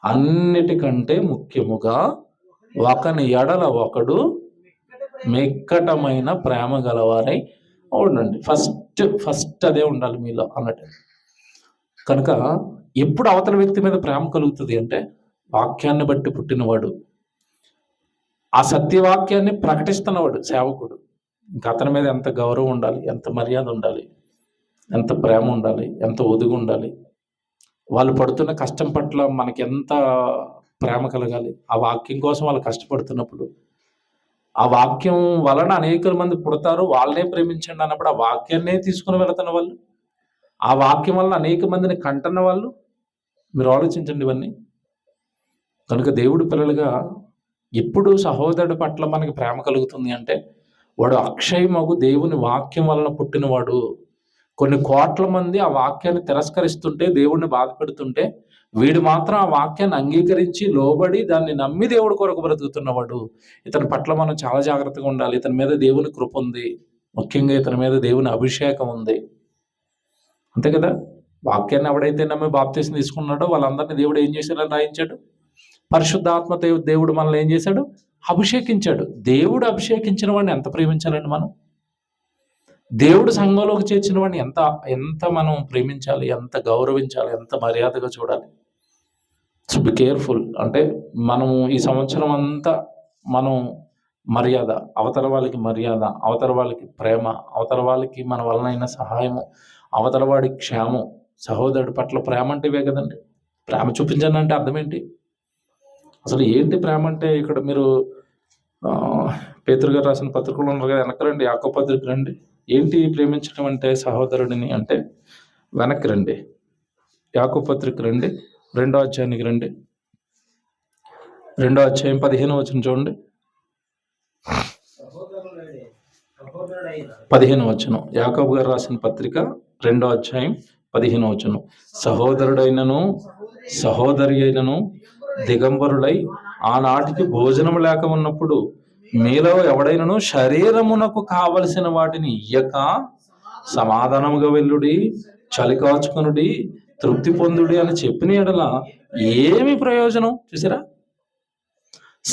[SPEAKER 1] అన్నిటికంటే ముఖ్యముగా ఒకని ఎడల ఒకడు మిక్కటమైన ప్రేమ గలవారై ఉండండి. ఫస్ట్ అదే ఉండాలి మీలో అన్నట్టు. కనుక ఎప్పుడు అవతల వ్యక్తి మీద ప్రేమ కలుగుతుంది అంటే, వాక్యాన్ని బట్టి పుట్టినవాడు, ఆ సత్యవాక్యాన్ని ప్రకటిస్తున్నవాడు, సేవకుడు. ఇంకా అతని మీద ఎంత గౌరవం ఉండాలి, ఎంత మర్యాద ఉండాలి, ఎంత ప్రేమ ఉండాలి, ఎంత ఒదుగు ఉండాలి. వాళ్ళు పడుతున్న కష్టం పట్ల మనకి ఎంత ప్రేమ కలగాలి. ఆ వాక్యం కోసం వాళ్ళు కష్టపడుతున్నప్పుడు, ఆ వాక్యం వలన అనేక మంది పుడతారు, వాళ్ళనే ప్రేమించండి అన్నప్పుడు ఆ వాక్యాన్నే తీసుకుని వెళుతున్న వాళ్ళు, ఆ వాక్యం వల్ల అనేక మందిని కంటున్న వాళ్ళు, మీరు ఆలోచించండి ఇవన్నీ. కనుక దేవుడి పిల్లలుగా ఎప్పుడు సహోదరుడి పట్ల మనకి ప్రేమ కలుగుతుంది అంటే, వాడు అక్షయమగు దేవుని వాక్యం వలన పుట్టినవాడు. కొన్ని కోట్ల మంది ఆ వాక్యాన్ని తిరస్కరిస్తుంటే, దేవుడిని బాధపెడుతుంటే, వీడు మాత్రం ఆ వాక్యాన్ని అంగీకరించి లోబడి దాన్ని నమ్మి దేవుడి కొరకు బ్రతుకుతున్నవాడు. ఇతని పట్ల మనం చాలా జాగ్రత్తగా ఉండాలి. ఇతని మీద దేవుని కృప ఉంది, ముఖ్యంగా ఇతని మీద దేవుని అభిషేకం ఉంది. అంతే కదా. వాక్యాన్ని ఎవడైతే నమ్మి బాప్తీసం తీసుకున్నాడో వాళ్ళందరినీ దేవుడు ఏం చేశాడని రాయించాడు? పరిశుద్ధాత్మ దేవుడు మనల్ని ఏం చేశాడు? అభిషేకించాడు. దేవుడు అభిషేకించిన వాడిని ఎంత ప్రేమించాలండి మనం? దేవుడు సంఘంలోకి చేర్చిన వాడిని ఎంత ఎంత మనం ప్రేమించాలి, ఎంత గౌరవించాలి, ఎంత మర్యాదగా చూడాలి. So be careful. అంటే మనము ఈ సంవత్సరం అంతా మనం మర్యాద, అవతల వాళ్ళకి మర్యాద, అవతల వాళ్ళకి ప్రేమ, అవతల వాళ్ళకి మన వలనైన సహాయము, అవతల వాడి క్షేమం, సహోదరుడి పట్ల ప్రేమ అంటే ఇవే కదండి. ప్రేమ చూపించండి అంటే అర్థం ఏంటి? అసలు ఏంటి ప్రేమ అంటే? ఇక్కడ మీరు పేతురు గారు రాసిన పత్రికలు ఉన్నారు కదా, వెనక్కి రండి, యాకోబు పత్రిక రండి. ఏంటి ప్రేమించడం అంటే? సహోదరుడిని అంటే వెనక్కి రండి, యాకోబు పత్రిక రండి, 2వ అధ్యాయానికి రండి. 2వ అధ్యాయం 15వ వచనం చూడండి. 15వ వచనం, యాకోబు గారు రాసిన పత్రిక 2వ అధ్యాయం 15వ వచనం. సహోదరుడైనను సహోదరి అయినను దిగంబరులై ఆనాటికి భోజనం లేక ఉన్నప్పుడు మీలో ఎవడైనను శరీరమునకు కావలసిన వాటిని ఇయ్యక సమాధానముగా వెళ్ళుడి, చలి కాచుకొనుడి, తృప్తి పొందుడి అని చెప్పిన ఎడల ఏమి ప్రయోజనం? చూసారా?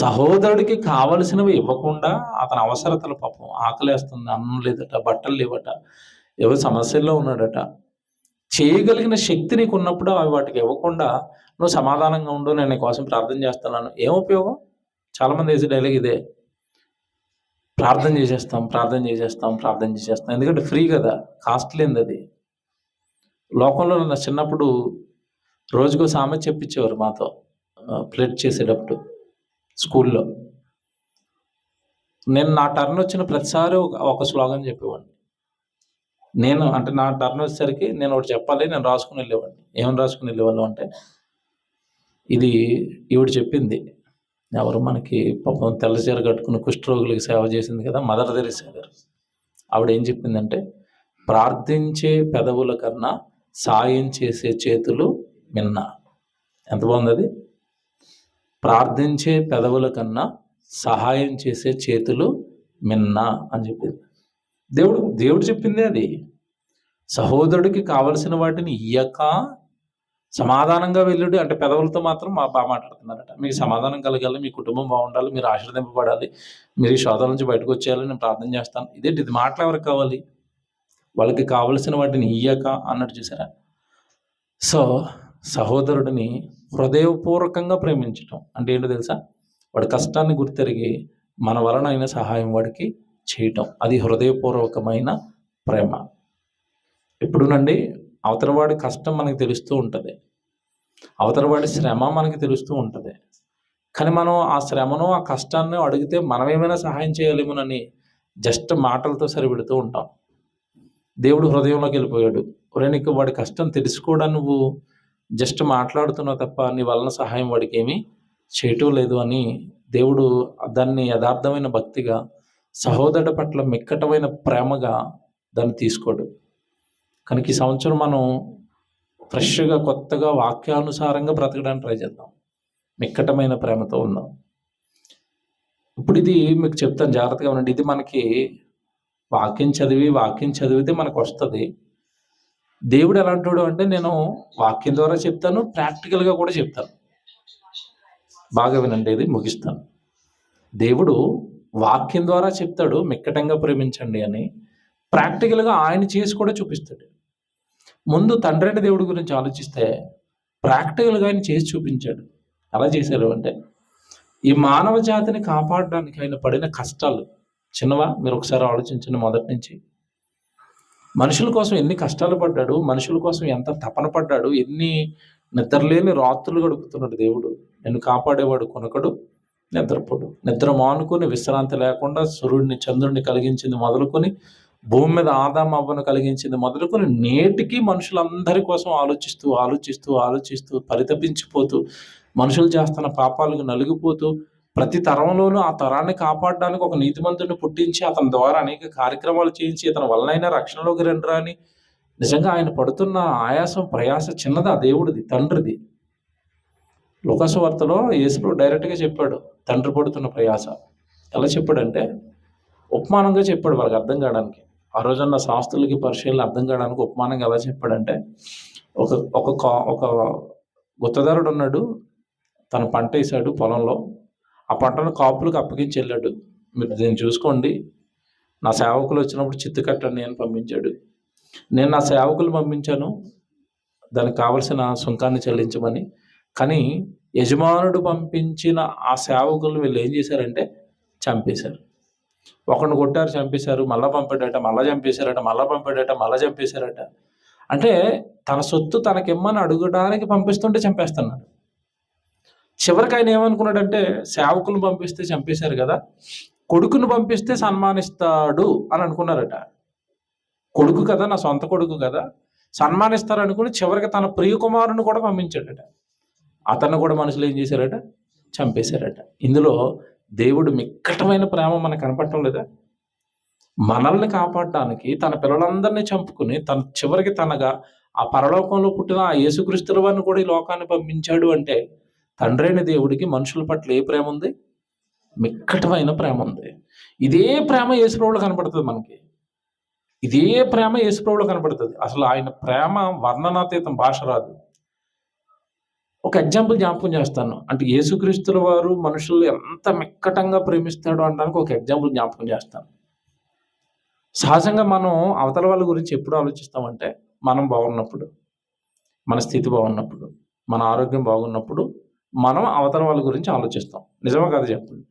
[SPEAKER 1] సహోదరుడికి కావలసినవి ఇవ్వకుండా అతని అవసరతలు, పాపం ఆకలేస్తుంది, అన్నం లేదట, బట్టలు లేవట, ఏవో సమస్యల్లో ఉన్నాడట, చేయగలిగిన శక్తి నీకు ఉన్నప్పుడు అవి వాటికి ఇవ్వకుండా నువ్వు సమాధానంగా ఉండు, నేను నీ కోసం ప్రార్థన చేస్తున్నాను, ఏం ఉపయోగం? చాలామంది వేసే డైలాగ్ ఇదే, ప్రార్థన చేసేస్తాం, ఎందుకంటే ఫ్రీ కదా, కాస్ట్ లేనిది అది. లోకంలో నా చిన్నప్పుడు రోజుకో సామెత చెప్పించేవారు మాతో ప్లేట్ చేసేటప్పుడు స్కూల్లో. నేను నా టర్న్ వచ్చిన ప్రతిసారి ఒక స్లోగన్ చెప్పేవాడిని. అంటే నా టర్న్ వచ్చేసరికి నేను ఒకటి చెప్పాలి, నేను రాసుకుని వెళ్ళేవాడిని. ఏమని రాసుకుని వెళ్ళేవాళ్ళం అంటే, ఇది ఈవిడ చెప్పింది, ఎవరు మనకి పాపం తెల్ల చీర కట్టుకుని కుష్ఠరోగులకి సేవ చేసింది కదా, మదర్ తెరీసా గారు. ఆవిడ ఏం చెప్పిందంటే, ప్రార్థించే పెదవుల కన్నా సాయం చేసే చేతులు మిన్న. ఎంత బాగుంది అది! ప్రార్థించే పెదవుల కన్నా సహాయం చేసే చేతులు మిన్న అని చెప్పింది. దేవుడు చెప్పింది అది. సహోదరుడికి కావలసిన వాటిని ఇయ్యక సమాధానంగా వెళ్ళుడి అంటే పెదవులతో మాత్రం బాగా మాట్లాడుతున్నారట. మీకు సమాధానం కలగాలి, మీ కుటుంబం బాగుండాలి, మీరు ఆశీర్వదింపబడాలి, మీరు ఈ శోధన నుంచి బయటకు వచ్చేయాలి, నేను ప్రార్థన చేస్తాను. ఇది మాటలు ఎవరికి కావాలి? వాళ్ళకి కావలసిన వాటిని ఇయ్యక అన్నట్టు చూసారా? సో సహోదరుడిని హృదయపూర్వకంగా ప్రేమించటం అంటే ఏంటో తెలుసా? వాడి కష్టాన్ని గుర్తెరిగి మన వలన అయిన సహాయం వాడికి చేయటం, అది హృదయపూర్వకమైన ప్రేమ. ఎప్పుడునండి అవతలవాడి కష్టం మనకి తెలుస్తూ ఉంటుంది, అవతలవాడి శ్రమ మనకి తెలుస్తూ ఉంటుంది. కానీ మనం ఆ శ్రమను, ఆ కష్టాన్ని అడిగితే మనం ఏమైనా సహాయం చేయలేమోనని జస్ట్ మాటలతో సరిపెడుతూ ఉంటాం. దేవుడు హృదయంలోకి వెళ్ళిపోయాడు. నీకు వాడి కష్టం తెలుసుకోవడా, నువ్వు జస్ట్ మాట్లాడుతున్నావు తప్ప నీ వలన సహాయం వాడికి ఏమీ చేయటం లేదు అని దేవుడు దాన్ని యథార్థమైన భక్తిగా, సహోదరుడి పట్ల మిక్కటమైన ప్రేమగా దాన్ని తీసుకోడు. కనుక ఈ సంవత్సరం మనం ఫ్రెష్గా, కొత్తగా, వాక్యానుసారంగా బ్రతకడానికి ట్రై చేద్దాం. మిక్కటమైన ప్రేమతో ఉందాం. ఇప్పుడు ఇది మీకు చెప్తాను, జాగ్రత్తగా ఉండండి. ఇది మనకి వాక్యం చదివితే మనకు వస్తుంది. దేవుడు ఎలాంటోడు అంటే, నేను వాక్యం ద్వారా చెప్తాను, ప్రాక్టికల్గా కూడా చెప్తాను. బాగా వినండి, ఇది ముగిస్తాను. దేవుడు వాక్యం ద్వారా చెప్తాడు, మిక్కటంగా ప్రేమించండి అని. ప్రాక్టికల్గా ఆయన చేసి కూడా చూపిస్తాడు. ముందు తండ్రి దేవుడి గురించి ఆలోచిస్తే ప్రాక్టికల్గా ఆయన చేసి చూపించాడు. ఎలా చేశారు అంటే, ఈ మానవ జాతిని కాపాడడానికి ఆయన పడిన కష్టాలు చిన్నవా? మీరు ఒకసారి ఆలోచించండి. మొదటి నుంచి మనుషుల కోసం ఎన్ని కష్టాలు పడ్డాడు, మనుషుల కోసం ఎంత తపన పడ్డాడు, ఎన్ని నిద్రలేని రాత్రులు గడుపుతున్నాడు దేవుడు. నిన్ను కాపాడేవాడు కొనకడు, నిద్రపోడు. నిద్ర మానుకొని విశ్రాంతి లేకుండా సూర్యుడిని చంద్రుడిని కలిగించింది మొదలుకొని, భూమి మీద ఆదాము అవ్వను కలిగించింది మొదలుకొని, నేటికి మనుషులందరి కోసం ఆలోచిస్తూ పరితపించిపోతూ, మనుషులు చేస్తున్న పాపాలకు నలిగిపోతూ, ప్రతి తరంలోనూ ఆ తరాన్ని కాపాడడానికి ఒక నీతిమంతుడిని పుట్టించి అతని ద్వారా అనేక కార్యక్రమాలు చేయించి ఇతని వలనైనా రక్షణలోకి రండిరా అని. నిజంగా ఆయన పడుతున్న ఆయాసం, ప్రయాస చిన్నదా? దేవుడిది, తండ్రిది. లూకాసు వార్తలో యేసు డైరెక్ట్గా చెప్పాడు తండ్రి పడుతున్న ప్రయాస. ఎలా చెప్పాడంటే, ఉపమానంగా చెప్పాడు వాళ్ళకి అర్థం కావడానికి. ఆ రోజున్న శాస్త్రులకి, పరిశీలనలు అర్థం కావడానికి ఉపమానంగా ఎలా చెప్పాడంటే, ఒక గుత్తదారుడు ఉన్నాడు, తన పంట వేసాడు పొలంలో. ఆ పంటను కాపులకు అప్పగించి వెళ్ళాడు. మీరు దీన్ని చూసుకోండి. నా సేవకులు వచ్చినప్పుడు చిత్తు కట్టండి అని పంపించాడు. నేను నా సేవకులు పంపించాను దానికి కావలసిన సుంకాన్ని చెల్లించమని. కానీ యజమానుడు పంపించిన ఆ సేవకులు వీళ్ళు ఏం చేశారంటే చంపేశారు. ఒకరిని కొట్టారు, చంపేశారు, మళ్ళా పంపాడట, మళ్ళా చంపేశారట, మళ్ళా పంపాడట, మళ్ళా చంపేశారట. అంటే తన సొత్తు తనకిమ్మని అడగడానికి పంపిస్తుంటే చంపేస్తున్నాడు. చివరికి ఆయన ఏమనుకున్నాడంటే సేవకులను పంపిస్తే చంపేశారు కదా, కొడుకును పంపిస్తే సన్మానిస్తాడు అని అనుకున్నారట. కొడుకు కదా, నా సొంత కొడుకు కదా, సన్మానిస్తారు అనుకుని చివరికి తన ప్రియ కుమారుని కూడా పంపించాడట. అతన్ని కూడా మనుషులు ఏం చేశారట, చంపేశారట. ఇందులో దేవుడు మిక్కటమైన ప్రేమ మనకు కనపడటం లేదా? మనల్ని కాపాడటానికి తన పిల్లలందరినీ చంపుకుని తన చివరికి తనగా ఆ పరలోకంలో పుట్టిన ఆ యేసుక్రీస్తుల వారిని కూడా ఈ లోకాన్ని పంపించాడు అంటే తండ్రైన దేవుడికి మనుషుల పట్ల ఏ ప్రేమ ఉంది? మిక్కటమైన ప్రేమ ఉంది. ఇదే ప్రేమ యేసుప్రభువులో కనపడుతుంది మనకి. ఇదే ప్రేమ యేసుప్రభువులో కనపడుతుంది. అసలు ఆయన ప్రేమ వర్ణనాతీతం, భాష రాదు. ఒక ఎగ్జాంపుల్ జ్ఞాపకం చేస్తాను. అంటే యేసుక్రీస్తుల వారు మనుషులు ఎంత మిక్కటంగా ప్రేమిస్తాడు అనడానికి ఒక ఎగ్జాంపుల్ జ్ఞాపకం చేస్తాను. సహజంగా మనం అవతల వాళ్ళ గురించి ఎప్పుడు ఆలోచిస్తామంటే మనం బాగున్నప్పుడు, మన స్థితి బాగున్నప్పుడు, మన ఆరోగ్యం బాగున్నప్పుడు మనం అవతల వాళ్ళ గురించి ఆలోచిస్తాం. నిజమా కాదు చెప్పండి?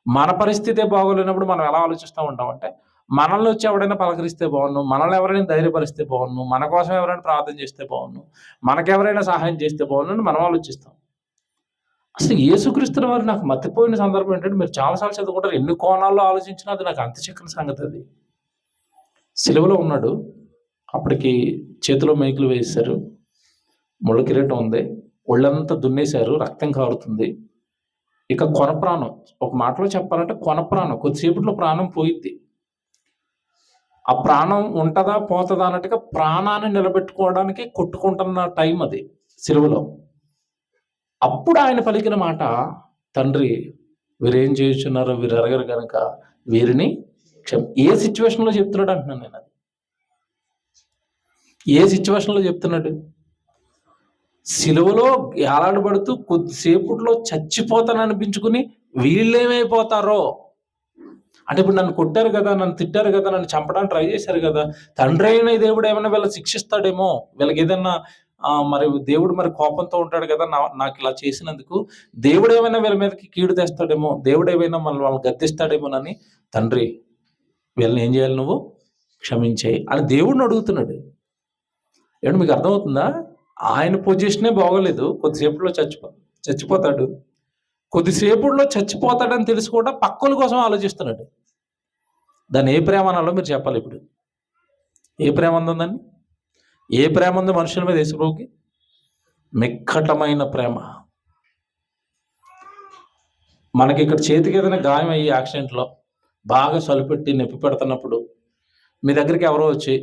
[SPEAKER 1] మన పరిస్థితే బాగోలేనప్పుడు మనం ఎలా ఆలోచిస్తూ ఉంటామంటే మనల్ని వచ్చి ఎవరైనా పలకరిస్తే బాగున్ను, మనల్ని ఎవరైనా ధైర్యపరిస్తే బాగున్ను, మన కోసం ఎవరైనా ప్రార్థన చేస్తే బాగున్ను, మనకెవరైనా సహాయం చేస్తే బాగున్ను అని మనం ఆలోచిస్తాం. అసలు యేసుక్రీస్తుల వారు నాకు మతిపోయిన సందర్భం ఏంటంటే, మీరు చాలాసార్లు చదువుకుంటారు, ఎన్ని కోణాల్లో ఆలోచించినా అది నాకు అంత చిక్కని సంగతి. అది సిలువలో ఉన్నాడు, అప్పటికి చేతిలో మేకులు వేశారు, ముళ్ళ కిరీటం ఉంది, ఒళ్ళంతా దున్నేశారు, రక్తం కారుతుంది. ఇక కొన ప్రాణం, ఒక మాటలో చెప్పాలంటే కొన ప్రాణం, కొద్దిసేపట్లో ప్రాణం పోయిద్ది. ఆ ప్రాణం ఉంటుందా పోతుందా అన్నట్టుగా ప్రాణాన్ని నిలబెట్టుకోవడానికి కొట్టుకుంటున్న టైం అది సిలువలో. అప్పుడు ఆయన పలికిన మాట, తండ్రి వీరేం చేయుచున్నారో వీరు ఎరగరు కనుక వీరిని ఏ సిచ్యువేషన్లో చెప్తున్నాడు అంటున్నాను నేను. అది ఏ సిచ్యువేషన్లో చెప్తున్నాడు? సిలువలో ఏలాడబడుతూ కొద్దిసేపట్లో చచ్చిపోతాను అనిపించుకుని వీళ్ళేమైపోతారో అంటే, ఇప్పుడు నన్ను కొట్టారు కదా, నన్ను తిట్టారు కదా, నన్ను చంపడానికి ట్రై చేశారు కదా, తండ్రి అయిన దేవుడు ఏమైనా వీళ్ళని శిక్షిస్తాడేమో, వీళ్ళకి ఏదన్నా మరి దేవుడు మరి కోపంతో ఉంటాడు కదా నాకు ఇలా చేసినందుకు, దేవుడు ఏమైనా వీళ్ళ మీదకి కీడు తెస్తాడేమో, దేవుడు ఏమైనా వాళ్ళని గద్దిస్తాడేమోనని, తండ్రి వీళ్ళని ఏం చేయాలి, నువ్వు క్షమించేయి అని దేవుడిని అడుగుతున్నాడు. ఏమంటే మీకు అర్థమవుతుందా? ఆయన పొజిషనే బాగోలేదు, కొద్దిసేపులో చచ్చిపోతాడు, కొద్దిసేపులో చచ్చిపోతాడని తెలిసి కూడా పక్కల కోసం ఆలోచిస్తున్నాడు. దాన్ని ఏ ప్రేమ అనాలో మీరు చెప్పాలి. ఇప్పుడు ఏ ప్రేమ ఉందని, ఏ ప్రేమ ఉంది మనుషుల మీద యేసుప్రభువుకి? మిక్కటమైన ప్రేమ. మనకి ఇక్కడ చేతికి ఏదైనా గాయం అయ్యి యాక్సిడెంట్లో బాగా సలుపెట్టి నొప్పి పెడుతున్నప్పుడు మీ దగ్గరికి ఎవరో వచ్చి,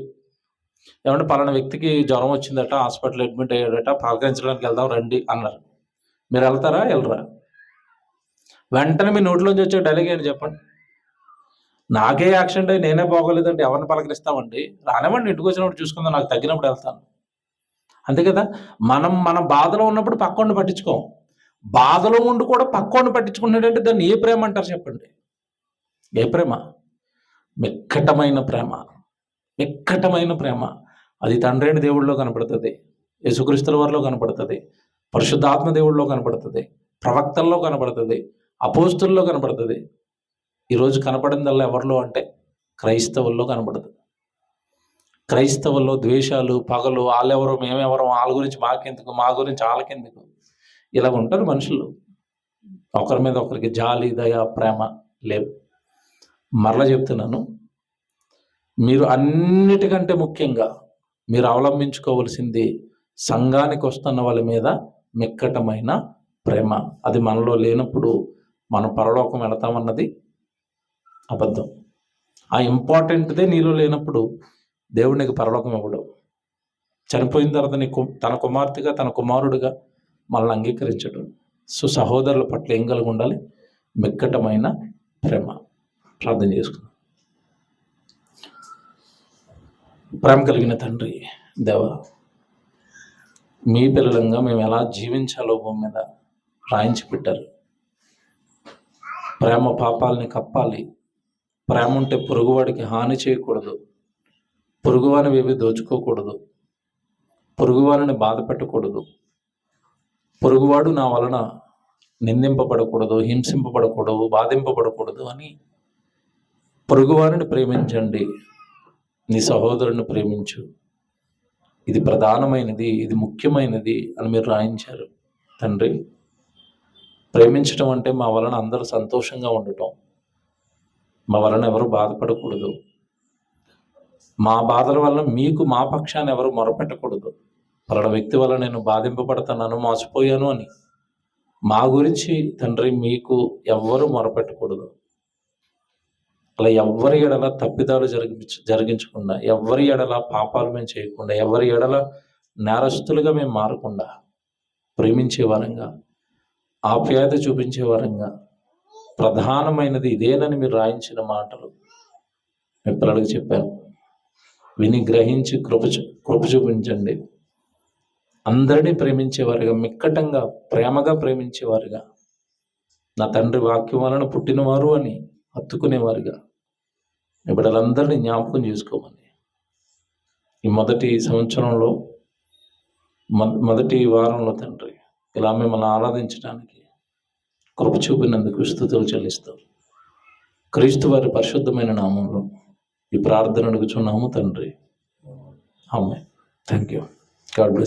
[SPEAKER 1] ఏమంటే పలానా వ్యక్తికి జ్వరం వచ్చిందట, హాస్పిటల్ అడ్మిట్ అయ్యాడట, పలకరించడానికి వెళ్దాం రండి అన్నారు. మీరు వెళ్తారా, వెళ్ళరా? వెంటనే మీ నోట్లోంచి వచ్చే డైలాగ్ ఏంటి చెప్పండి? నాకే యాక్సిడెంట్ అయ్యి నేనే బాగోలేదంటే ఎవరిని పలకరిస్తామండి? రానివ్వండి, ఇంటికి వచ్చినప్పుడు చూసుకుందాం, నాకు తగ్గినప్పుడు వెళ్తాను. అంతే కదా? మన బాధలో ఉన్నప్పుడు పక్కోడిని పట్టించుకోం, బాధలో ఉండి కూడా పక్కోడిని పట్టించుకుంటున్నాడంటే దాన్ని ఏ ప్రేమ అంటారు చెప్పండి? ఏ ప్రేమ? మిక్కటమైన ప్రేమ. మిక్కటమైన ప్రేమ. అది తండ్రి అయిన దేవుడిలో కనపడుతుంది, యేసుక్రీస్తుల వారిలో కనపడుతుంది, పరిశుద్ధాత్మ దేవుడిలో కనపడుతుంది, ప్రవక్తల్లో కనపడుతుంది, అపోస్తుల్లో కనపడుతుంది. ఈరోజు కనపడిందల్లా ఎవరిలో అంటే క్రైస్తవుల్లో కనపడుతుంది. క్రైస్తవుల్లో ద్వేషాలు, పగలు, వాళ్ళెవరో మేమెవరో, వాళ్ళ గురించి మాకెందుకు, మా గురించి వాళ్ళకెందుకు, ఇలా ఉంటారు మనుషులు. ఒకరి మీద ఒకరికి జాలి, దయ, ప్రేమ లేవు. మరలా చెప్తున్నాను, మీరు అన్నిటికంటే ముఖ్యంగా మీరు అవలంబించుకోవలసింది సంఘానికి వస్తున్న వాళ్ళ మీద మిక్కటమైన ప్రేమ. అది మనలో లేనప్పుడు మనం పరలోకం వెళతామన్నది అబద్ధం. ఆ ఇంపార్టెంట్దే నీలో లేనప్పుడు దేవుడు నీకు పరలోకం ఇవ్వడు. చనిపోయిన తర్వాత తన కుమార్తెగా, తన కుమారుడిగా మనల్ని అంగీకరించడు. సో సహోదరుల పట్ల ఏం కలిగి ఉండాలి? మిక్కటమైన ప్రేమ. ప్రార్థన చేసుకుందాం. ప్రేమ కలిగిన తండ్రి దేవా, మీ పిల్లలంగా మేము ఎలా జీవించాలో భూమి మీద రాయించి పెట్టారు. ప్రేమ పాపాలని కప్పాలి. ప్రేమ ఉంటే పొరుగువాడికి హాని చేయకూడదు. పొరుగువానివి ఏవి దోచుకోకూడదు. పొరుగువారిని బాధ పెట్టకూడదు. పొరుగువాడు నా వలన నిందింపబడకూడదు, హింసింపబడకూడదు, బాధింపబడకూడదు అని పొరుగువారిని ప్రేమించండి, నీ సహోదరుని ప్రేమించు, ఇది ప్రధానమైనది, ఇది ముఖ్యమైనది అని మీరు రాయించారు. తండ్రి, ప్రేమించటం అంటే మా వలన అందరూ సంతోషంగా ఉండటం, మా వలన ఎవరు బాధపడకూడదు, మా బాధల వల్ల మీకు మా పక్షాన్ని ఎవరు మొరపెట్టకూడదు. పలానా వ్యక్తి వల్ల నేను బాధింపబడతాను, మోసపోయాను అని మా గురించి తండ్రి మీకు ఎవ్వరూ మొరపెట్టకూడదు. అలా ఎవ్వరి ఎడల తప్పిదాలు జరిగించకుండా, ఎవ్వరి ఎడల పాపాలు మేము చేయకుండా, ఎవరి ఎడల నేరస్తులుగా మేము మారకుండా ప్రేమించే వారంగా, ఆప్యాయత చూపించే వారంగా, ప్రధానమైనది ఇదేనని మీరు రాయించిన మాటలు మీ పిల్లలకు చెప్పాను. విని గ్రహించి కృప చూపించండి. అందరినీ ప్రేమించేవారుగా, మిక్కటంగా ప్రేమగా ప్రేమించేవారుగా, నా తండ్రి వాక్యం వలన పుట్టినవారు అని హత్తుకునేవారుగా మీ బిడ్డలందరినీ జ్ఞాపకం చేసుకోమని ఈ మొదటి సంవత్సరంలో మొదటి వారంలో తండ్రి ఇలా మిమ్మల్ని ఆరాధించడానికి కృప చూపినందుకు స్తుతులు చెల్లిస్తాం. క్రీస్తు వారి పరిశుద్ధమైన నామంలో ఈ ప్రార్థన అడుగుచున్నాము తండ్రి. Amen. Thank you. God bless.